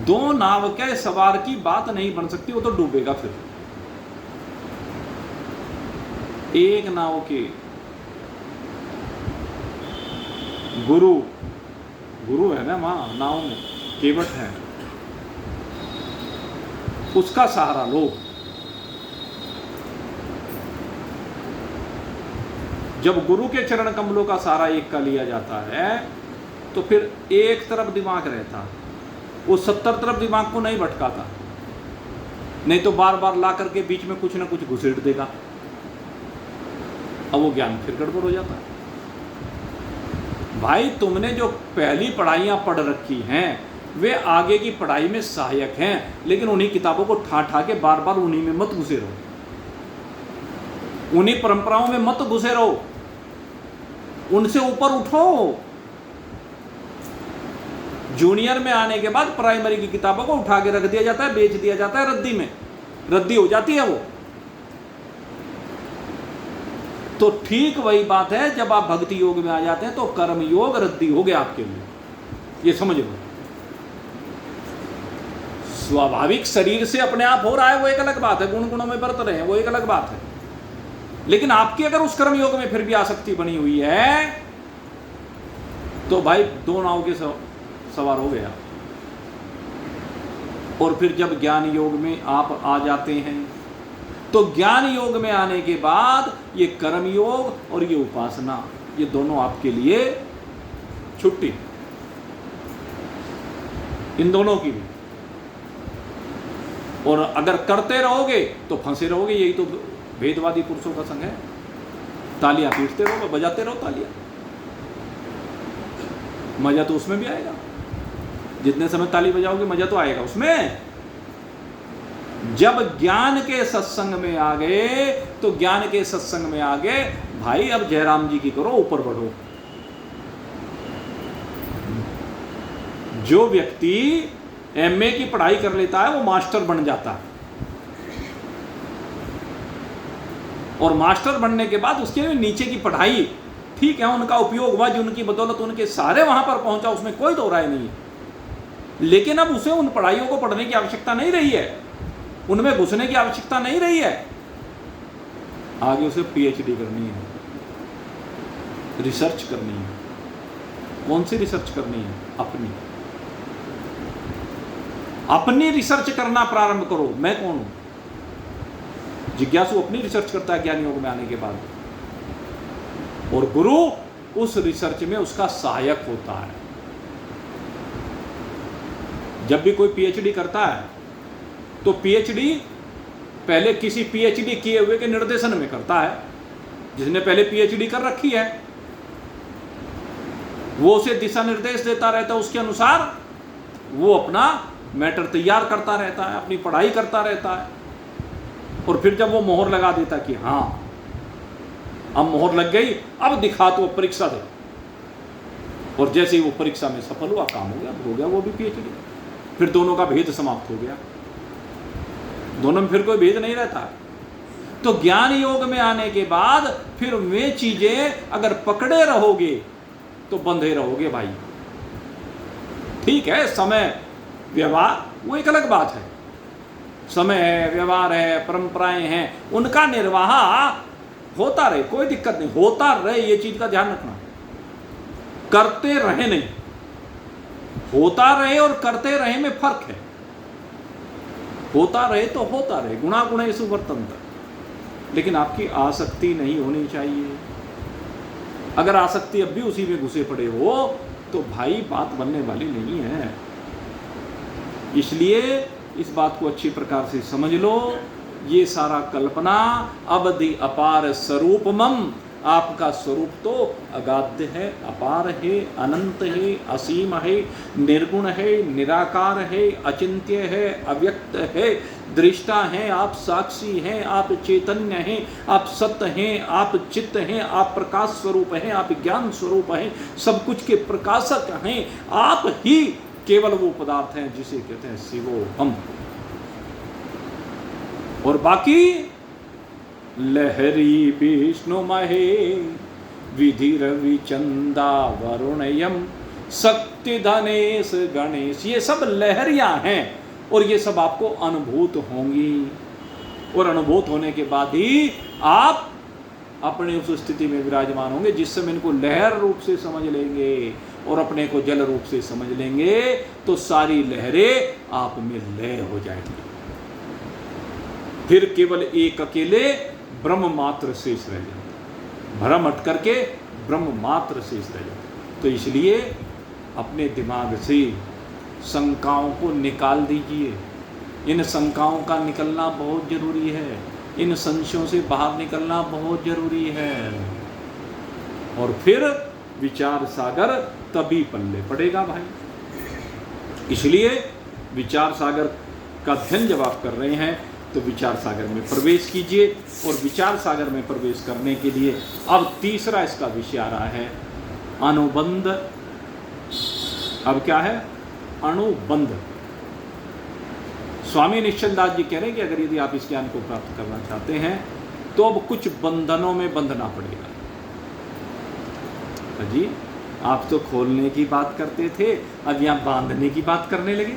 दो नाव के सवार की बात नहीं बन सकती, वो तो डूबेगा फिर। एक नाव के गुरु है ना, वहां नाव में केवट है, उसका सहारा लो। जब गुरु के चरण कमलों का सहारा एक का लिया जाता है तो फिर एक तरफ दिमाग रहता, वो 70 तरफ दिमाग को नहीं भटकाता, नहीं तो बार बार ला करके बीच में कुछ ना कुछ घुसेड़ देगा, अब वो ज्ञान फिर गड़बड़ हो जाता है। भाई तुमने जो पहली पढ़ाइयाँ पढ़ रखी हैं वे आगे की पढ़ाई में सहायक हैं, लेकिन उन्हीं किताबों को ठा के बार बार उन्हीं में मत घुसे रहो, उन्हीं परंपराओं में मत घुसे रहो, उनसे ऊपर उठो। जूनियर में आने के बाद प्राइमरी की किताबों को उठा के रख दिया जाता है, बेच दिया जाता है रद्दी में, रद्दी हो जाती है वो। तो ठीक वही बात है, जब आप भक्ति योग में आ जाते हैं तो कर्म योग रद्दी हो गया आपके लिए, ये समझ लो। स्वाभाविक शरीर से अपने आप हो रहा है वो एक अलग बात है, गुण गुणों में बरत रहे हैं वो एक अलग बात है, लेकिन आपकी अगर उस कर्म योग में फिर भी आसक्ति बनी हुई है तो भाई दो नाव के सवार हो गया। और फिर जब ज्ञान योग में आप आ जाते हैं तो ज्ञान योग में आने के बाद ये कर्म योग और ये उपासना, ये दोनों आपके लिए छुट्टी, इन दोनों की भी। और अगर करते रहोगे तो फंसे रहोगे, यही तो भेदवादी पुरुषों का संग है। तालियां पीटते रहो, बजाते रहो तालियां, मजा तो उसमें भी आएगा, जितने समय ताली बजाओगे मजा तो आएगा उसमें। जब ज्ञान के सत्संग में आ गए तो ज्ञान के सत्संग में आ गए भाई, अब जयराम जी की करो, ऊपर बढ़ो। जो व्यक्ति एमए की पढ़ाई कर लेता है वो मास्टर बन जाता है, और मास्टर बनने के बाद उसके नीचे की पढ़ाई, ठीक है उनका उपयोग हुआ, जो उनकी बदौलत उनके सारे वहां पर पहुंचा, उसमें कोई दो राय नहीं है। लेकिन अब उसे उन पढ़ाइयों को पढ़ने की आवश्यकता नहीं रही है, उनमें घुसने की आवश्यकता नहीं रही है। आगे उसे पीएचडी करनी है, रिसर्च करनी है। कौन सी रिसर्च करनी है? अपनी रिसर्च करना प्रारंभ करो। मैं कौन हूं? जिज्ञासु अपनी रिसर्च करता है ज्ञान योग में आने के बाद, और गुरु उस रिसर्च में उसका सहायक होता है। जब भी कोई पीएचडी करता है तो पीएचडी पहले किसी पीएचडी किए हुए के निर्देशन में करता है। जिसने पहले पीएचडी कर रखी है वो उसे दिशा निर्देश देता रहता है, उसके अनुसार वो अपना मैटर तैयार करता रहता है, अपनी पढ़ाई करता रहता है। और फिर जब वो मोहर लगा देता कि हाँ अब मोहर लग गई, अब दिखा तो परीक्षा दे, और जैसे ही वो परीक्षा में सफल हुआ, काम हो गया वो भी पीएचडी। फिर दोनों का भेद समाप्त हो गया, दोनों में फिर कोई भेद नहीं रहता। तो ज्ञान योग में आने के बाद फिर वे चीजें अगर पकड़े रहोगे तो बंधे रहोगे भाई। ठीक है, समय व्यवहार वो एक अलग बात है, समय है, व्यवहार है, परंपराएं हैं, उनका निर्वाह होता रहे, कोई दिक्कत नहीं, होता रहे, ये चीज का ध्यान रखना। करते रहे नहीं, होता रहे और करते रहे में फर्क है। होता रहे तो होता रहे, गुणा गुणेषु वर्तन्ते, लेकिन आपकी आसक्ति नहीं होनी चाहिए। अगर आसक्ति अब भी उसी में घुसे पड़े हो तो भाई बात बनने वाली नहीं है। इसलिए इस बात को अच्छी प्रकार से समझ लो, ये सारा कल्पना अवधि अपार स्वरूपमम, आपका स्वरूप तो अगाध्य है, अपार है, अनंत है, असीम है, निर्गुण है, निराकार है, अचिंत्य है, अव्यक्त है, दृष्टा हैं, आप साक्षी हैं, आप चैतन्य हैं, आप सत्य हैं, आप चित्त हैं, आप प्रकाश स्वरूप हैं, आप ज्ञान स्वरूप हैं, सब कुछ के प्रकाशक हैं। आप ही केवल वो पदार्थ हैं जिसे कहते हैं शिवोहम। और बाकी लहरी विष्णु महे विधि रवि चंदा वरुणयम शक्ति धनेश गणेश, ये सब लहरियां हैं और ये सब आपको अनुभूत होंगी। और अनुभूत होने के बाद ही आप अपने उस स्थिति में विराजमान होंगे जिस समय इनको लहर रूप से समझ लेंगे और अपने को जल रूप से समझ लेंगे तो सारी लहरें आप में लय हो जाएंगी। फिर केवल एक अकेले ब्रह्म मात्र शेष रह जाते, भ्रम हट करके ब्रह्म मात्र शेष रह जाते। तो इसलिए अपने दिमाग से शंकाओं को निकाल दीजिए। इन शंकाओं का निकलना बहुत जरूरी है, इन संशयों से बाहर निकलना बहुत जरूरी है। और फिर विचार सागर तभी पल्ले पड़ेगा भाई। इसलिए विचार सागर का अध्ययन जब आप कर रहे हैं तो विचार सागर में प्रवेश कीजिए। और विचार सागर में प्रवेश करने के लिए अब तीसरा इसका विषय आ रहा है अनुबंध। अब क्या है? अणुबंध। स्वामी निश्चल दास जी कह रहे हैं कि अगर यदि आप इस ज्ञान को प्राप्त करना चाहते हैं तो अब कुछ बंधनों में बंधना पड़ेगा। जी आप तो खोलने की बात करते थे, अब यहां बांधने की बात करने लगे,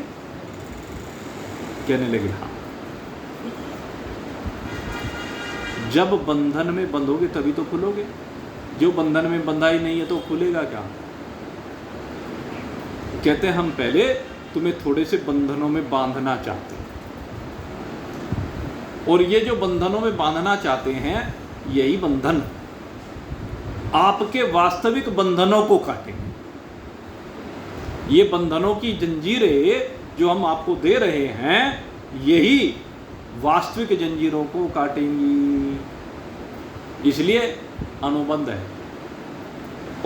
कहने लगे हाँ, जब बंधन में बंधोगे तभी तो खुलोगे, जो बंधन में बंधा ही नहीं है तो खुलेगा क्या। कहते हैं हम पहले तुम्हें थोड़े से बंधनों में बांधना चाहते हैं, और ये जो बंधनों में बांधना चाहते हैं यही बंधन आपके वास्तविक बंधनों को काटेंगे। ये बंधनों की जंजीरें जो हम आपको दे रहे हैं यही वास्तविक जंजीरों को काटेंगी। इसलिए अनुबंध है,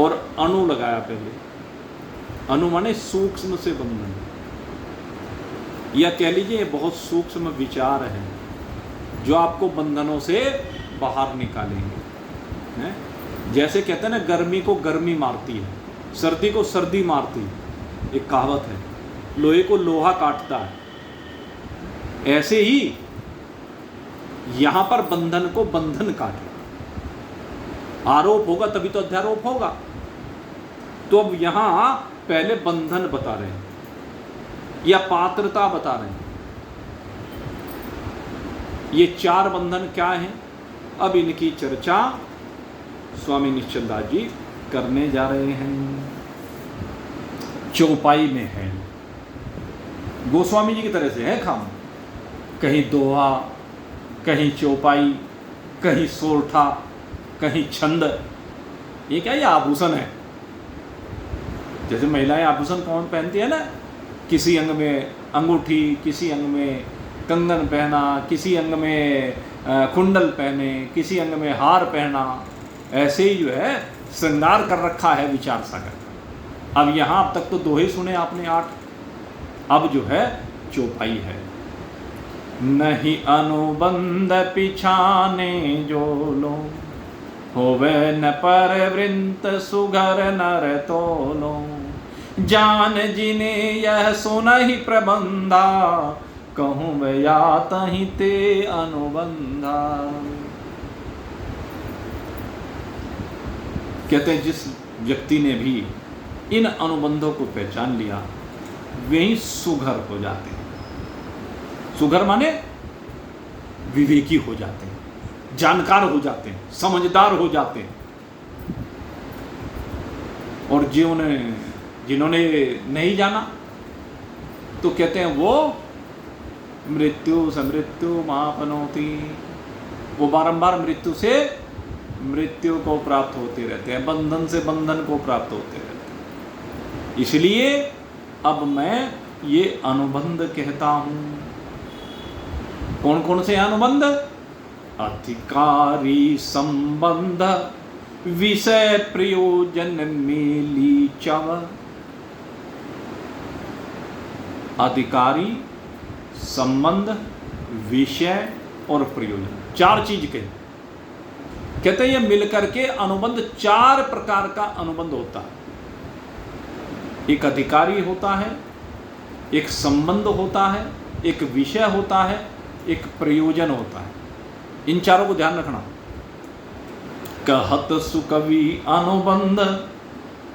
और अणु लगाया पहले। अणु माने सूक्ष्म से बंधन, या कह लीजिए ये बहुत सूक्ष्म विचार है जो आपको बंधनों से बाहर निकालेंगे। हैं? जैसे कहते हैं ना, गर्मी को गर्मी मारती है, सर्दी को सर्दी मारती है, एक कहावत है, लोहे को लोहा काटता है। ऐसे ही यहां पर बंधन को बंधन काटे। आरोप होगा तभी तो अध्यारोप होगा। तो अब यहां पहले बंधन बता रहे हैं या पात्रता बता रहे हैं। ये 4 बंधन क्या हैं, अब इनकी चर्चा स्वामी निश्चल दास जी करने जा रहे हैं। चौपाई में है, गोस्वामी जी की तरह से है खाम, कहीं दोहा, कहीं चौपाई, कहीं सोरठा, कहीं छंद। ये क्या, ये आभूषण है। जैसे महिलाएं आभूषण कौन पहनती है ना, किसी अंग में अंगूठी, किसी अंग में कंगन पहना, किसी अंग में कुंडल पहने, किसी अंग में हार पहना, ऐसे ही जो है श्रृंगार कर रखा है विचार सागर। अब यहाँ अब तक तो दोहे सुने आपने 8, अब जो है चौपाई है। नहीं अनुबंध पिछाने जो लो, होवे न परवृंत सुघर नर तोलो, जान जिने यह सुनहि प्रबंधा, कहूँ मैं या तहि ते अनुबंधा। कहते हैं जिस व्यक्ति ने भी इन अनुबंधों को पहचान लिया वही सुघर हो जाते हैं। सुघर माने विवेकी हो जाते हैं, जानकार हो जाते हैं, समझदार हो जाते हैं। और जिन्होंने नहीं जाना तो कहते हैं वो मृत्यु समृत्यु मापनोति, वो बारंबार मृत्यु से मृत्यु को प्राप्त होते रहते हैं, बंधन से बंधन को प्राप्त होते रहते हैं। इसलिए अब मैं ये अनुबंध कहता हूं। कौन कौन से अनुबंध? अधिकारी संबंध, विषय प्रयोजन मेली चव। अधिकारी, संबंध, विषय और प्रयोजन, 4 चीज कहते हैं ये मिलकर के अनुबंध 4 प्रकार का अनुबंध होता है। एक अधिकारी होता है, एक संबंध होता है, एक विषय होता है, एक प्रयोजन होता है। इन 4 को ध्यान रखना। कहत सुकवि अनुबंध,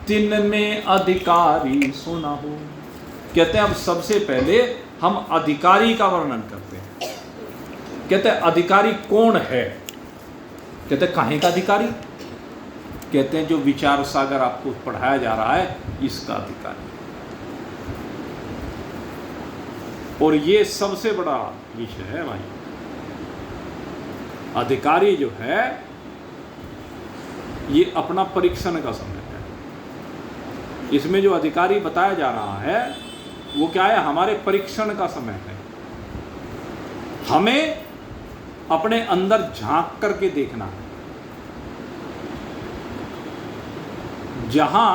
तिन में अधिकारी सुना हो। कहते हैं अब सबसे पहले हम अधिकारी का वर्णन करते हैं। कहते हैं अधिकारी कौन है? कहते हैं काहे का अधिकारी? कहते हैं जो विचार सागर आपको पढ़ाया जा रहा है इसका अधिकारी। और ये सबसे बड़ा विषय है भाई। अधिकारी जो है ये अपना परीक्षण का समय है। इसमें जो अधिकारी बताया जा रहा है वो क्या है? हमारे परीक्षण का समय है। हमें अपने अंदर झांक करके देखना है। जहां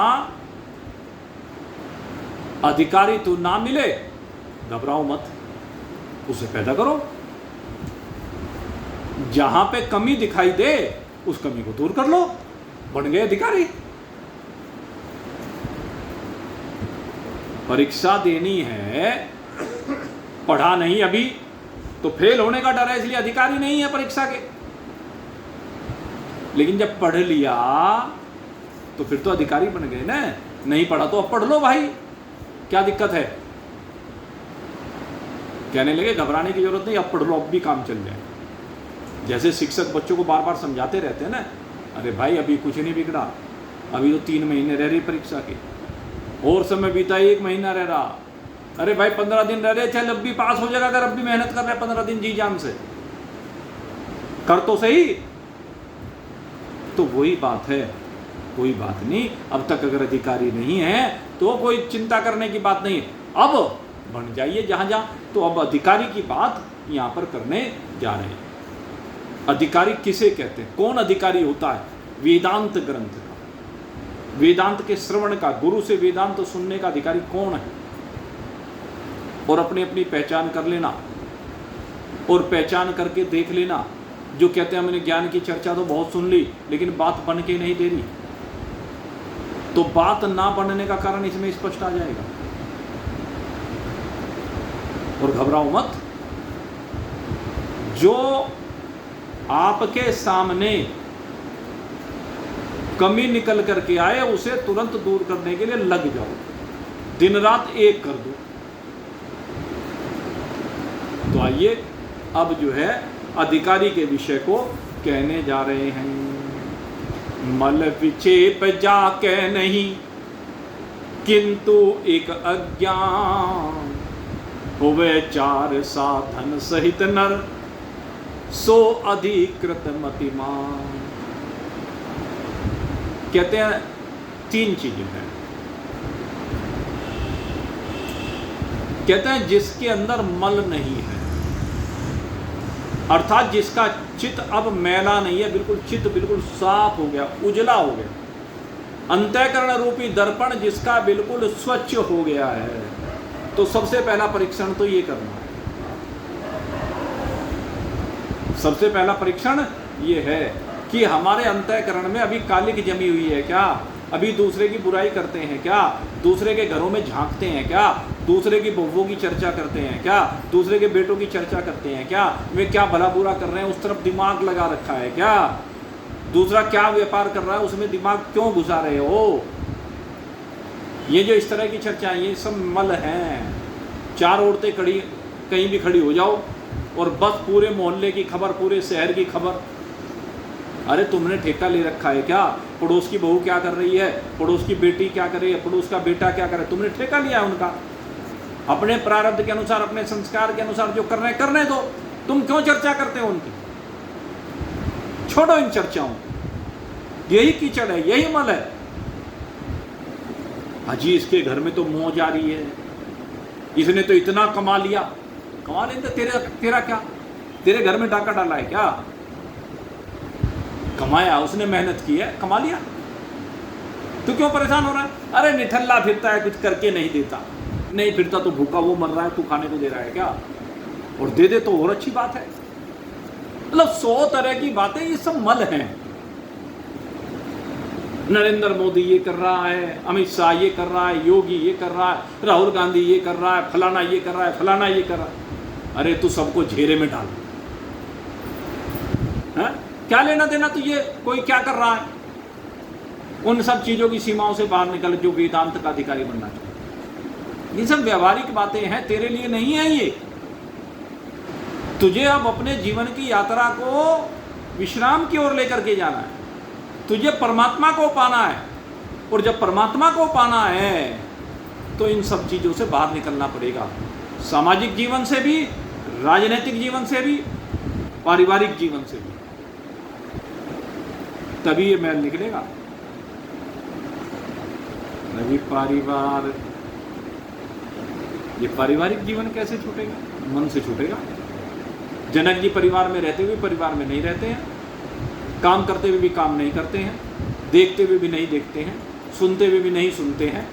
अधिकारी तो ना मिले, घबराओ मत, उसे पैदा करो। जहां पे कमी दिखाई दे उस कमी को दूर कर लो, बन गए अधिकारी। परीक्षा देनी है, पढ़ा नहीं अभी तो फेल होने का डर है, इसलिए अधिकारी नहीं है परीक्षा के। लेकिन जब पढ़ लिया तो फिर तो अधिकारी बन गए ना। नहीं पढ़ा तो अब पढ़ लो भाई, क्या दिक्कत है। कहने लगे घबराने की जरूरत नहीं, अब पढ़ लो, अब भी काम चल जाए। जैसे शिक्षक बच्चों को बार बार समझाते रहते हैं ना, अरे भाई अभी कुछ नहीं बिगड़ा, अभी तो 3 महीने रह रही परीक्षा के, और समय बीता 1 महीना रह रहा, अरे भाई 15 दिन रह रहे, चल अब भी पास हो जाएगा, अगर अब भी मेहनत कर रहे 15 दिन जी जान से, कर तो सही। तो वही बात है, कोई बात नहीं, अब तक अगर अधिकारी नहीं है तो कोई चिंता करने की बात नहीं है। अब बन जाइए जहां जहां, तो अब अधिकारी की बात यहां पर करने जा रहे हैं। अधिकारी किसे कहते हैं, कौन अधिकारी होता है? वेदांत ग्रंथ का, वेदांत के श्रवण का, गुरु से वेदांत सुनने का अधिकारी कौन है? और अपनी अपनी पहचान कर लेना, और पहचान करके देख लेना। जो कहते हैं हमने ज्ञान की चर्चा तो बहुत सुन ली लेकिन बात बन के नहीं दे रही, तो बात ना बनने का कारण इसमें स्पष्ट आ जाएगा। और घबराओ मत, जो आपके सामने कमी निकल करके आए उसे तुरंत दूर करने के लिए लग जाओ, दिन रात एक कर दो। तो आइए अब जो है अधिकारी के विषय को कहने जा रहे हैं। मल विक्षेप जाके नहीं किंतु एक अज्ञान, होवे 4 साधन सहित नर, सो अधिकृत मतिमान। कहते हैं 3 चीजें हैं। कहते हैं जिसके अंदर मल नहीं है, अर्थात जिसका चित्त अब मैला नहीं है, बिल्कुल चित्त बिल्कुल साफ हो गया, उजला हो गया, अंतःकरण रूपी दर्पण जिसका बिल्कुल स्वच्छ हो गया है, तो सबसे पहला परीक्षण तो ये करना है। सबसे पहला परीक्षण ये है कि हमारे अंतःकरण में अभी कालिक जमी हुई है क्या? अभी दूसरे की बुराई करते हैं क्या? दूसरे के घरों में झांकते हैं क्या? दूसरे की बहुओं की चर्चा करते हैं क्या? दूसरे के बेटों की चर्चा करते हैं क्या? वे क्या भला बुरा कर रहे हैं उस तरफ दिमाग लगा रखा है क्या? दूसरा क्या व्यापार कर रहा है उसमें दिमाग क्यों घुसा रहे हो? ये जो इस तरह की चर्चा ये सब मल हैं। 4 औरतें खड़ी कहीं भी खड़ी हो जाओ और बस पूरे मोहल्ले की खबर, पूरे शहर की खबर। अरे तुमने ठेका ले रखा है क्या? पड़ोस की बहू क्या कर रही है, पड़ोस की बेटी क्या कर रही है, पड़ोस का बेटा क्या कर रहा है, तुमने ठेका लिया है उनका। अपने प्रारब्ध के अनुसार, अपने संस्कार के अनुसार जो कर रहे हैं करने दो, तुम क्यों चर्चा करते हो उनकी? छोड़ो इन चर्चाओं, यही कीचड़ है, यही मल है। हाजी इसके घर में तो मौज आ रही है, इसने तो इतना कमा लिया। कमा लेंगे, तेरा क्या? तेरे घर में डाका डाला है क्या? कमाया, उसने मेहनत की है, कमा लिया, तू क्यों परेशान हो रहा है? अरे निठल्ला फिरता है, कुछ करके नहीं देता। नहीं फिरता तो भूखा वो मर रहा है, तू खाने को दे रहा है क्या? और दे दे तो और अच्छी बात है। मतलब 100 तरह की बातें, ये सब मल हैं। नरेंद्र मोदी ये कर रहा है, अमित शाह ये कर रहा है, योगी ये कर रहा है, राहुल गांधी ये कर रहा है, फलाना ये कर रहा है, फलाना ये कर रहा है। अरे तू सबको घेरे में डाल, है? क्या लेना देना तुझे कोई क्या कर रहा है? उन सब चीजों की सीमाओं से बाहर निकल, जो वेदांत का अधिकारी बनना चाहिए। ये सब व्यवहारिक बातें हैं, तेरे लिए नहीं है ये। तुझे अब अपने जीवन की यात्रा को विश्राम की ओर लेकर के जाना है, तुझे परमात्मा को पाना है। और जब परमात्मा को पाना है तो इन सब चीजों से बाहर निकलना पड़ेगा, सामाजिक जीवन से भी, राजनीतिक जीवन से भी, पारिवारिक जीवन से भी, तभी ये मैल निकलेगा। नहीं परिवार, ये पारिवारिक जीवन कैसे छूटेगा? मन से छूटेगा। जनक जी परिवार में रहते हुए परिवार में नहीं रहते हैं, काम करते हुए भी काम नहीं करते हैं, देखते हुए भी नहीं देखते हैं, सुनते हुए भी नहीं सुनते हैं।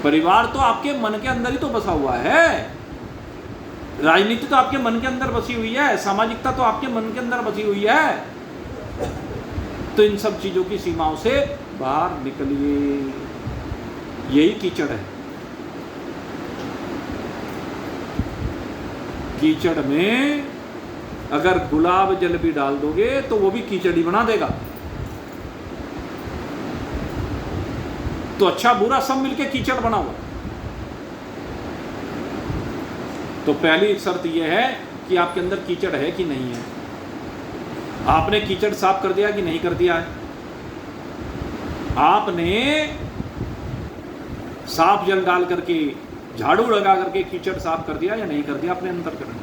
परिवार तो आपके मन के अंदर ही तो बसा हुआ है, राजनीति तो आपके मन के अंदर बसी हुई है, सामाजिकता तो आपके मन के अंदर बसी हुई है। तो इन सब चीजों की सीमाओं से बाहर निकलिए। यही कीचड़ है। कीचड़ में अगर गुलाब जल भी डाल दोगे तो वो भी कीचड़ ही बना देगा। तो अच्छा बुरा सब मिलके कीचड़ बना हुआ। तो पहली शर्त यह है कि आपके अंदर कीचड़ है कि नहीं है। आपने कीचड़ साफ कर दिया कि नहीं कर दिया है? आपने साफ जल डाल करके, झाड़ू लगा करके कीचड़ साफ कर दिया या नहीं कर दिया अपने अंतःकरण?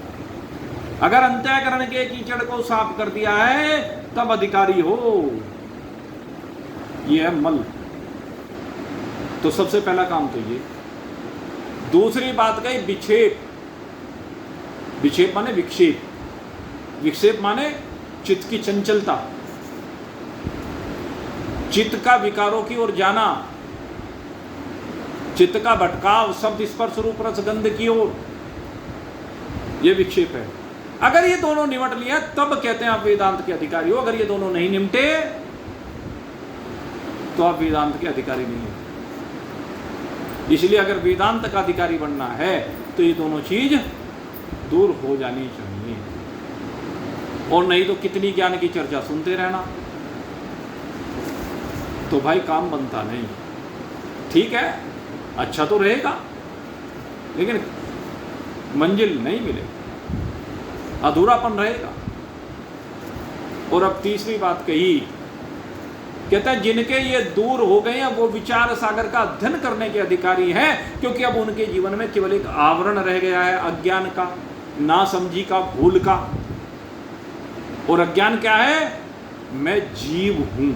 अगर अंतःकरण के कीचड़ को साफ कर दिया है तब अधिकारी हो। यह है मल। तो सबसे पहला काम तो ये। दूसरी बात कही विक्षेप। विक्षेप माने विक्षेप। विक्षेप माने चित्त की चंचलता, चित्त का विकारों की ओर जाना, चित्त का भटकाव शब्द स्पर्श रूप रस गंध की ओर, यह विक्षेप है। अगर ये दोनों निमट लिया तब कहते हैं आप वेदांत के अधिकारी हो। अगर ये दोनों नहीं निमटे तो आप वेदांत के अधिकारी नहीं हो। इसलिए अगर वेदांत का अधिकारी बनना है तो ये दोनों चीज दूर हो जानी चाहिए। और नहीं तो कितनी ज्ञान की चर्चा सुनते रहना, तो भाई काम बनता नहीं। ठीक है, अच्छा तो रहेगा लेकिन मंजिल नहीं मिलेगी, अधूरापन रहेगा। और अब तीसरी बात कही, कहता है जिनके ये दूर हो गए हैं वो विचार सागर का अध्ययन करने के अधिकारी हैं, क्योंकि अब उनके जीवन में केवल एक आवरण रह गया है अज्ञान का, नासमझी का, भूल का। और अज्ञान क्या है? मैं जीव हूं,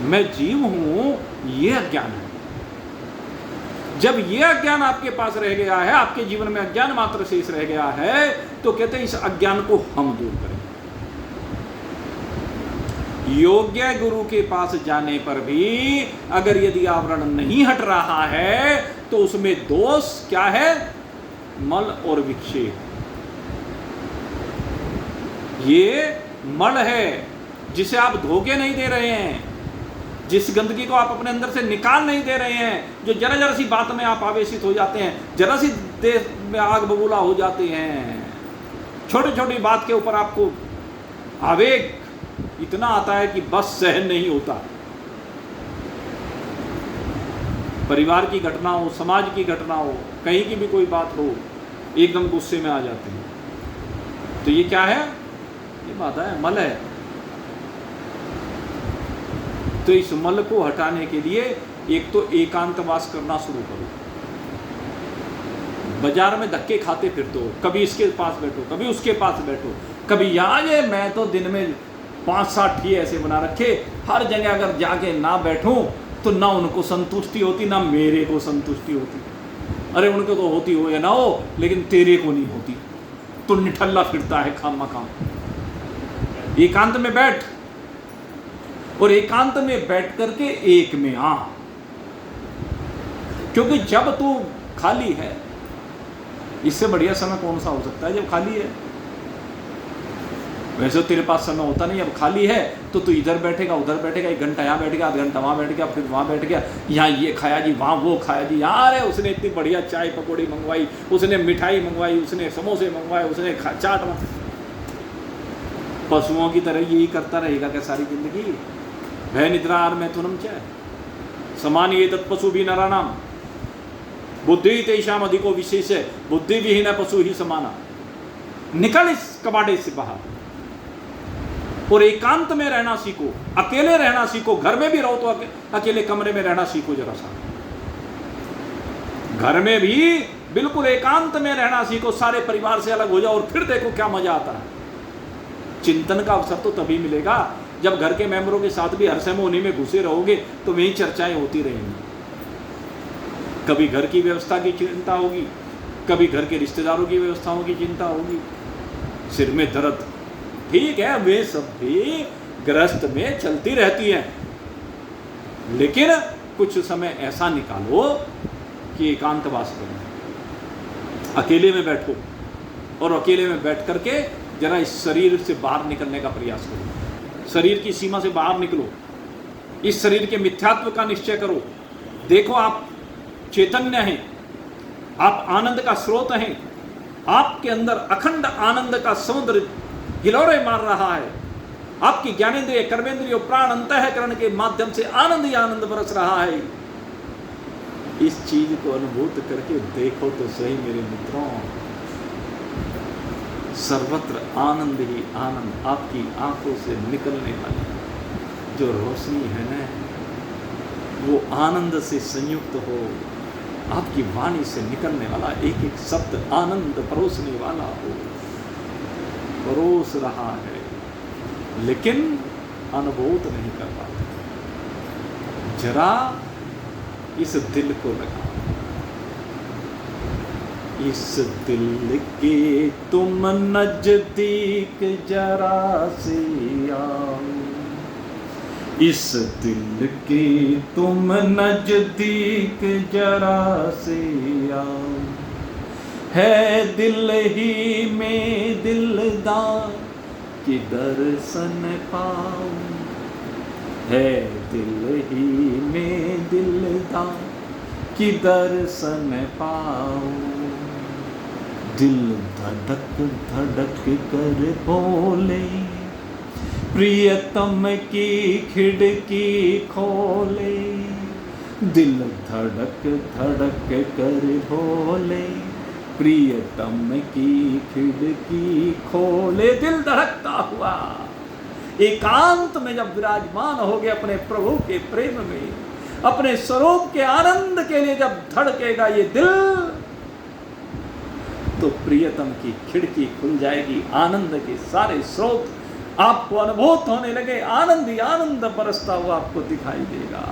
मैं जीव हूं, यह अज्ञान है। जब यह अज्ञान आपके पास रह गया है, आपके जीवन में अज्ञान मात्र शेष रह गया है, तो कहते हैं इस अज्ञान को हम दूर करें। योग्य गुरु के पास जाने पर भी अगर यदि आवरण नहीं हट रहा है तो उसमें दोष क्या है? मल और विक्षेप। ये मल है जिसे आप धोखे नहीं दे रहे हैं, जिस गंदगी को आप अपने अंदर से निकाल नहीं दे रहे हैं, जो जरा जरा सी बात में आप आवेशित हो जाते हैं, जरा सी देश में आग बबूला हो जाते हैं, छोटी छोटी बात के ऊपर आपको आवेग इतना आता है कि बस सहन नहीं होता। परिवार की घटना हो, समाज की घटना हो, कहीं की भी कोई बात हो, एकदम गुस्से में आ जाते हैं। तो ये क्या है? ये बाधा है, मल है। तो इस मल को हटाने के लिए एक तो एकांतवास करना शुरू करो। बाजार में धक्के खाते फिरते हो, कभी इसके पास बैठो, कभी उसके पास बैठो, कभी यहाँ ये मैं तो दिन में 5-7 ठिए ऐसे बना रखे, हर जगह अगर जाके ना बैठूं तो ना उनको संतुष्टि होती ना मेरे को संतुष्टि होती। अरे उनको तो होती हो या ना हो, लेकिन तेरे को नहीं होती, तो निठल्ला फिरता है खामा खाम। एकांत में बैठ, और एकांत में बैठ करके एक में आ, क्योंकि जब तू खाली है, इससे बढ़िया समय कौन सा हो सकता है जब खाली है। वैसे तेरे पास समय होता नहीं, अब खाली है तो तू इधर बैठेगा, उधर बैठेगा, 1 घंटा यहाँ बैठ गया, आधा घंटा वहाँ बैठ गया, फिर वहाँ बैठ गया, यहाँ ये खाया जी, वहाँ वो खाया जी, यार है उसने इतनी बढ़िया चाय पकौड़ी मंगवाई, उसने मिठाई मंगवाई, उसने समोसे मंगवाए, उसने चाट मंगवाई। पशुओं की तरह यही करता रहेगा क्या सारी जिंदगी? भय निद्रा आर मैथुनम च समान ये तत्पशु भी नराणाम बुद्धि तेषाम अधिको विशेष है, बुद्धि विहीन पशु ही समाना। निकल इस कबाड़े से बाहर और एकांत में रहना सीखो, अकेले रहना सीखो। घर में भी रहो तो अकेले कमरे में रहना सीखो जरा सा। घर में भी बिल्कुल एकांत में रहना सीखो, सारे परिवार से अलग हो जाओ और फिर देखो क्या मजा आता है। चिंतन का अवसर तो तभी मिलेगा जब घर के मेंबरों के साथ भी हर समय उन्हीं में घुसे रहोगे तो वही चर्चाएं होती रहेंगी। कभी घर की व्यवस्था की चिंता होगी, कभी घर के रिश्तेदारों की व्यवस्थाओं की चिंता होगी, सिर में दर्द। ठीक है, वे सब भी गृहस्थ में चलती रहती हैं, लेकिन कुछ समय ऐसा निकालो कि एकांतवास करो, अकेले में बैठो और अकेले में बैठ करके जरा इस शरीर से बाहर निकलने का प्रयास करो। शरीर की सीमा से बाहर निकलो, इस शरीर के मिथ्यात्व का निश्चय करो देखो आप चैतन्य हैं, आप आनंद का स्रोत हैं, आपके अंदर अखंड आनंद का समुद्र हिलोरे मार रहा है। आपकी ज्ञानेंद्रिय, कर्मेंद्रिय, प्राण, अंतःकरण के माध्यम से आनंद ही आनंद बरस रहा है। इस चीज को अनुभूत करके देखो तो सही मेरे मित्रों, सर्वत्र आनंद ही आनंद। आपकी आंखों से निकलने वाली जो रोशनी है ना, वो आनंद से संयुक्त हो। आपकी वाणी से निकलने वाला एक एक शब्द आनंद परोसने वाला हो, परोस रहा है, लेकिन अनुभूत नहीं कर पाते। जरा इस दिल को लगा, इस दिल के तुम नजदीक जरा से आओ, इस दिल के तुम नजदीक जरा से आओ, है दिल ही में दिलदार कि दर्शन पाओ, है दिल ही में दिलदार कि दर्शन पाओ। दिल धड़क धड़क कर बोले, प्रियतम की खिड़की खोले, दिल धड़क धड़क कर बोले, प्रियतम की खिड़की खोले। दिल धड़कता हुआ एकांत में जब विराजमान हो गए अपने प्रभु के प्रेम में, अपने स्वरूप के आनंद के लिए जब धड़केगा ये दिल, तो प्रियतम की खिड़की खुल जाएगी। आनंद के सारे स्रोत आपको अनुभूत होने लगे, आनंद ही आनंद बरसता हुआ आपको दिखाई देगा।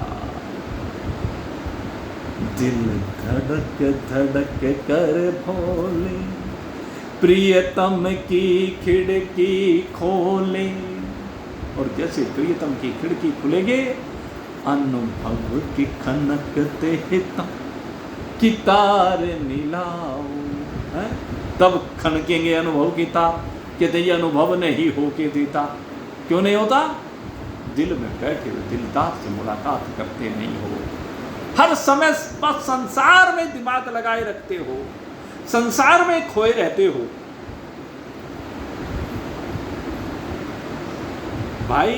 दिल धड़क धड़क कर भोले, प्रियतम की खिड़की खोले। और जैसे प्रियतम की खिड़की खुलेगे, अनुभव की खनकते हिता की तार मिलाओ, तब खनकेंगे अनुभव की तार। कहते ये अनुभव नहीं हो के देता, क्यों नहीं होता? दिल में बैठे हुए दिलदार से मुलाकात करते नहीं हो, हर समय बस संसार में दिमाग लगाए रखते हो, संसार में खोए रहते हो। भाई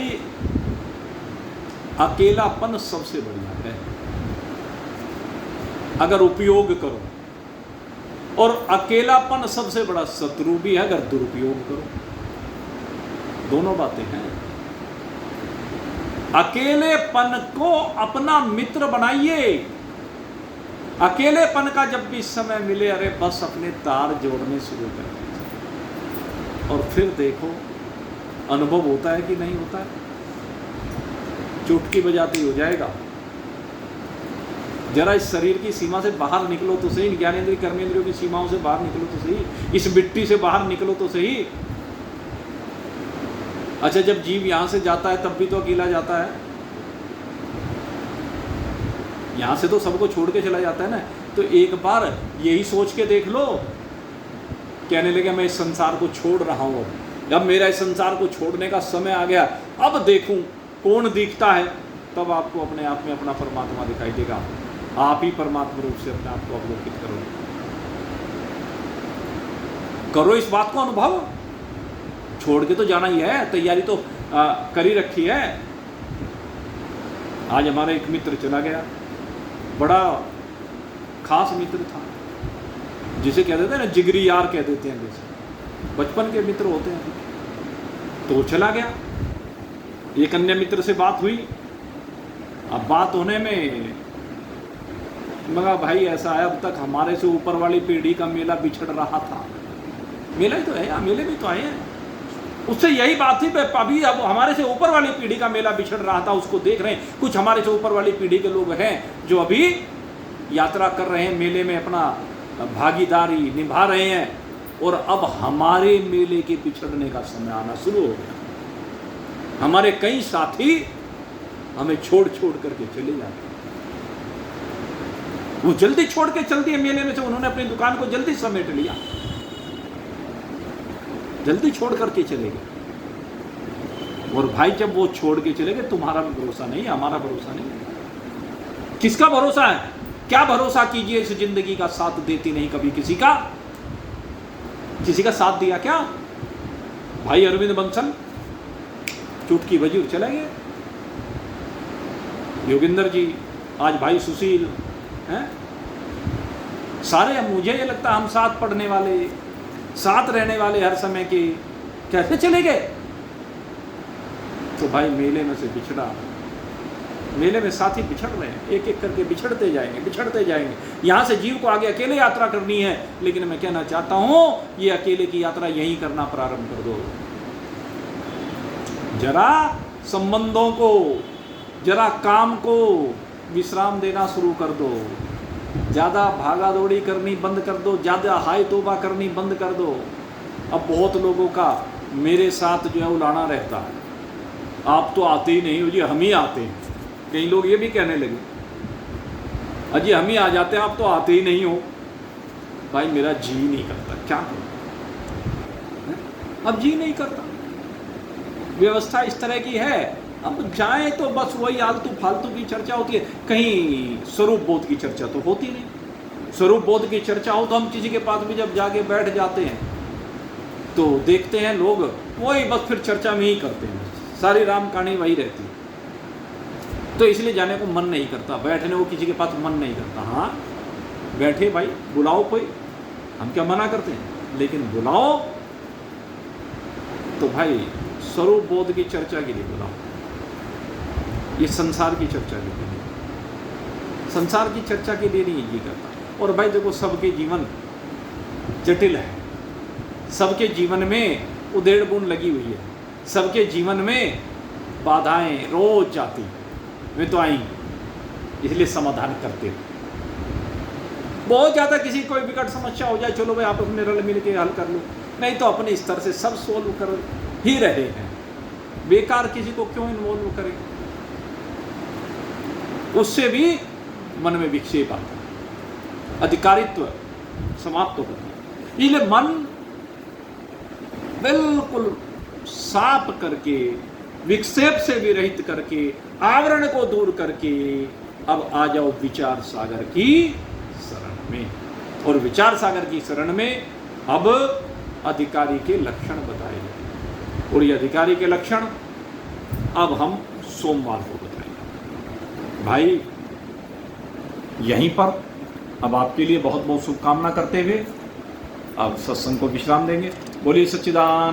अकेलापन सबसे बढ़िया है अगर उपयोग करो, और अकेलापन सबसे बड़ा शत्रु भी है अगर दुरुपयोग करो। दोनों बातें हैं। अकेलेपन को अपना मित्र बनाइए। अकेलेपन का जब भी समय मिले, अरे बस अपने तार जोड़ने शुरू कर दीजिए, और फिर देखो अनुभव होता है कि नहीं होता है। चुटकी बजाते ही हो जाएगा। जरा इस शरीर की सीमा से बाहर निकलो तो सही, ज्ञानेंद्रिय कर्मेंद्रियों की सीमाओं से बाहर निकलो तो सही, इस मिट्टी से बाहर निकलो तो सही। अच्छा, जब जीव यहां से जाता है तब भी तो अकेला जाता है। यहां से तो सबको छोड़ के चला जाता है ना। तो एक बार यही सोच के देख लो, कहने लगे मैं इस संसार को छोड़ रहा हूं, अब मेरा इस संसार को छोड़ने का समय आ गया, अब देखूं कौन दिखता है। तब आपको अपने आप में अपना परमात्मा दिखाई देगा। आप ही परमात्मा रूप से अपने आप को अवलोकित करो। करो इस बात को अनुभव। छोड़ के तो जाना ही है, तैयारी तो करी रखी है। आज हमारा एक मित्र चला गया, बड़ा खास मित्र था, जिसे कह देते हैं ना जिगरी यार कह देते हैं, जैसे बचपन के मित्र होते हैं। तो चला गया। एक अन्य मित्र से बात हुई। अब बात होने में मगर भाई ऐसा है, अब तक हमारे से ऊपर वाली पीढ़ी का मेला बिछड़ रहा था। मेला ही तो है, मेले भी तो आए हैं। उससे यही बात थी, अभी अब हमारे से ऊपर वाली पीढ़ी का मेला बिछड़ रहा था, उसको देख रहे हैं। कुछ हमारे से ऊपर वाली पीढ़ी के लोग हैं जो अभी यात्रा कर रहे हैं, मेले में अपना भागीदारी निभा रहे हैं, और अब हमारे मेले के बिछड़ने का समय आना शुरू हो गया। हमारे कई साथी हमें छोड़ छोड़ करके चले जाते हैं। वो जल्दी छोड़ के चल दिए मेले में से, उन्होंने अपनी दुकान को जल्दी समेट लिया, जल्दी छोड़ करके चले गए। और भाई जब वो छोड़ के चले गए, तुम्हारा भी भरोसा नहीं, हमारा भरोसा नहीं। किसका भरोसा है? क्या भरोसा कीजिए, इस जिंदगी का साथ देती नहीं कभी किसी का। किसी का साथ दिया क्या? भाई अरविंद बंसल चुटकी बजी और चले गए। योगिंदर जी, आज भाई सुशील हैं, सारे अब मुझे ये लगता हम साथ पढ़ने वाले, साथ रहने वाले हर समय के, कैसे चले गए? तो भाई मेले में से बिछड़ा, मेले में साथी बिछड़ रहे हैं, एक एक करके बिछड़ते जाएंगे, बिछड़ते जाएंगे। यहाँ से जीव को आगे अकेले यात्रा करनी है, लेकिन मैं कहना चाहता हूँ ये अकेले की यात्रा यहीं करना प्रारंभ कर दो। जरा संबंधों को, जरा काम को विश्राम देना शुरू कर दो, ज़्यादा भागा दौड़ी करनी बंद कर दो, ज़्यादा हाय तोबा करनी बंद कर दो। अब बहुत लोगों का मेरे साथ जो है उलाना रहता है, आप तो आते ही नहीं हो जी, हम ही आते हैं। कई लोग ये भी कहने लगे, अजी हम ही आ जाते हैं, आप तो आते ही नहीं हो। भाई मेरा जी नहीं करता, क्या करूं? अब जी नहीं करता, व्यवस्था इस तरह की है। अब जाए तो बस वही आलतू फालतू की चर्चा होती है, कहीं स्वरूप बोध की चर्चा तो होती नहीं। स्वरूप बोध की चर्चा हो तो हम किसी के पास भी जब जाके बैठ जाते हैं तो देखते हैं लोग वही बस फिर चर्चा में ही करते हैं, सारी राम कहानी वही रहती है। तो इसलिए जाने को मन नहीं करता, बैठने को किसी के पास मन नहीं करता। हाँ बैठे भाई, बुलाओ कोई, हम क्या मना करते हैं, लेकिन बुलाओ तो भाई स्वरूप बोध की चर्चा के लिए बुलाओ, ये संसार की चर्चा के लिए नहीं, संसार की चर्चा के लिए नहीं जी करता। और भाई देखो सबके जीवन जटिल है, सबके जीवन में उधेड़ बुन लगी हुई है, सबके जीवन में बाधाएं रोज जाती, वे तो आएंगी, इसलिए समाधान करते हो। बहुत ज़्यादा किसी कोई विकट समस्या हो जाए, चलो भाई आपस में रल मिल के हल कर लो, नहीं तो अपने स्तर से सब सोल्व कर ही रहे हैं, बेकार किसी को क्यों इन्वॉल्व करें। उससे भी मन में विक्षेप आता है, अधिकारित्व समाप्त होता है। इसलिए मन बिल्कुल साफ करके, विक्षेप से भी रहित करके, आवरण को दूर करके अब आ जाओ विचार सागर की शरण में। और विचार सागर की शरण में अब अधिकारी के लक्षण बताए गए, और ये अधिकारी के लक्षण अब हम सोमवार को बताएंगे। भाई यहीं पर अब आपके लिए बहुत बहुत शुभकामना करते हुए अब सत्संग को विश्राम देंगे। बोलिए सच्चिदानंद।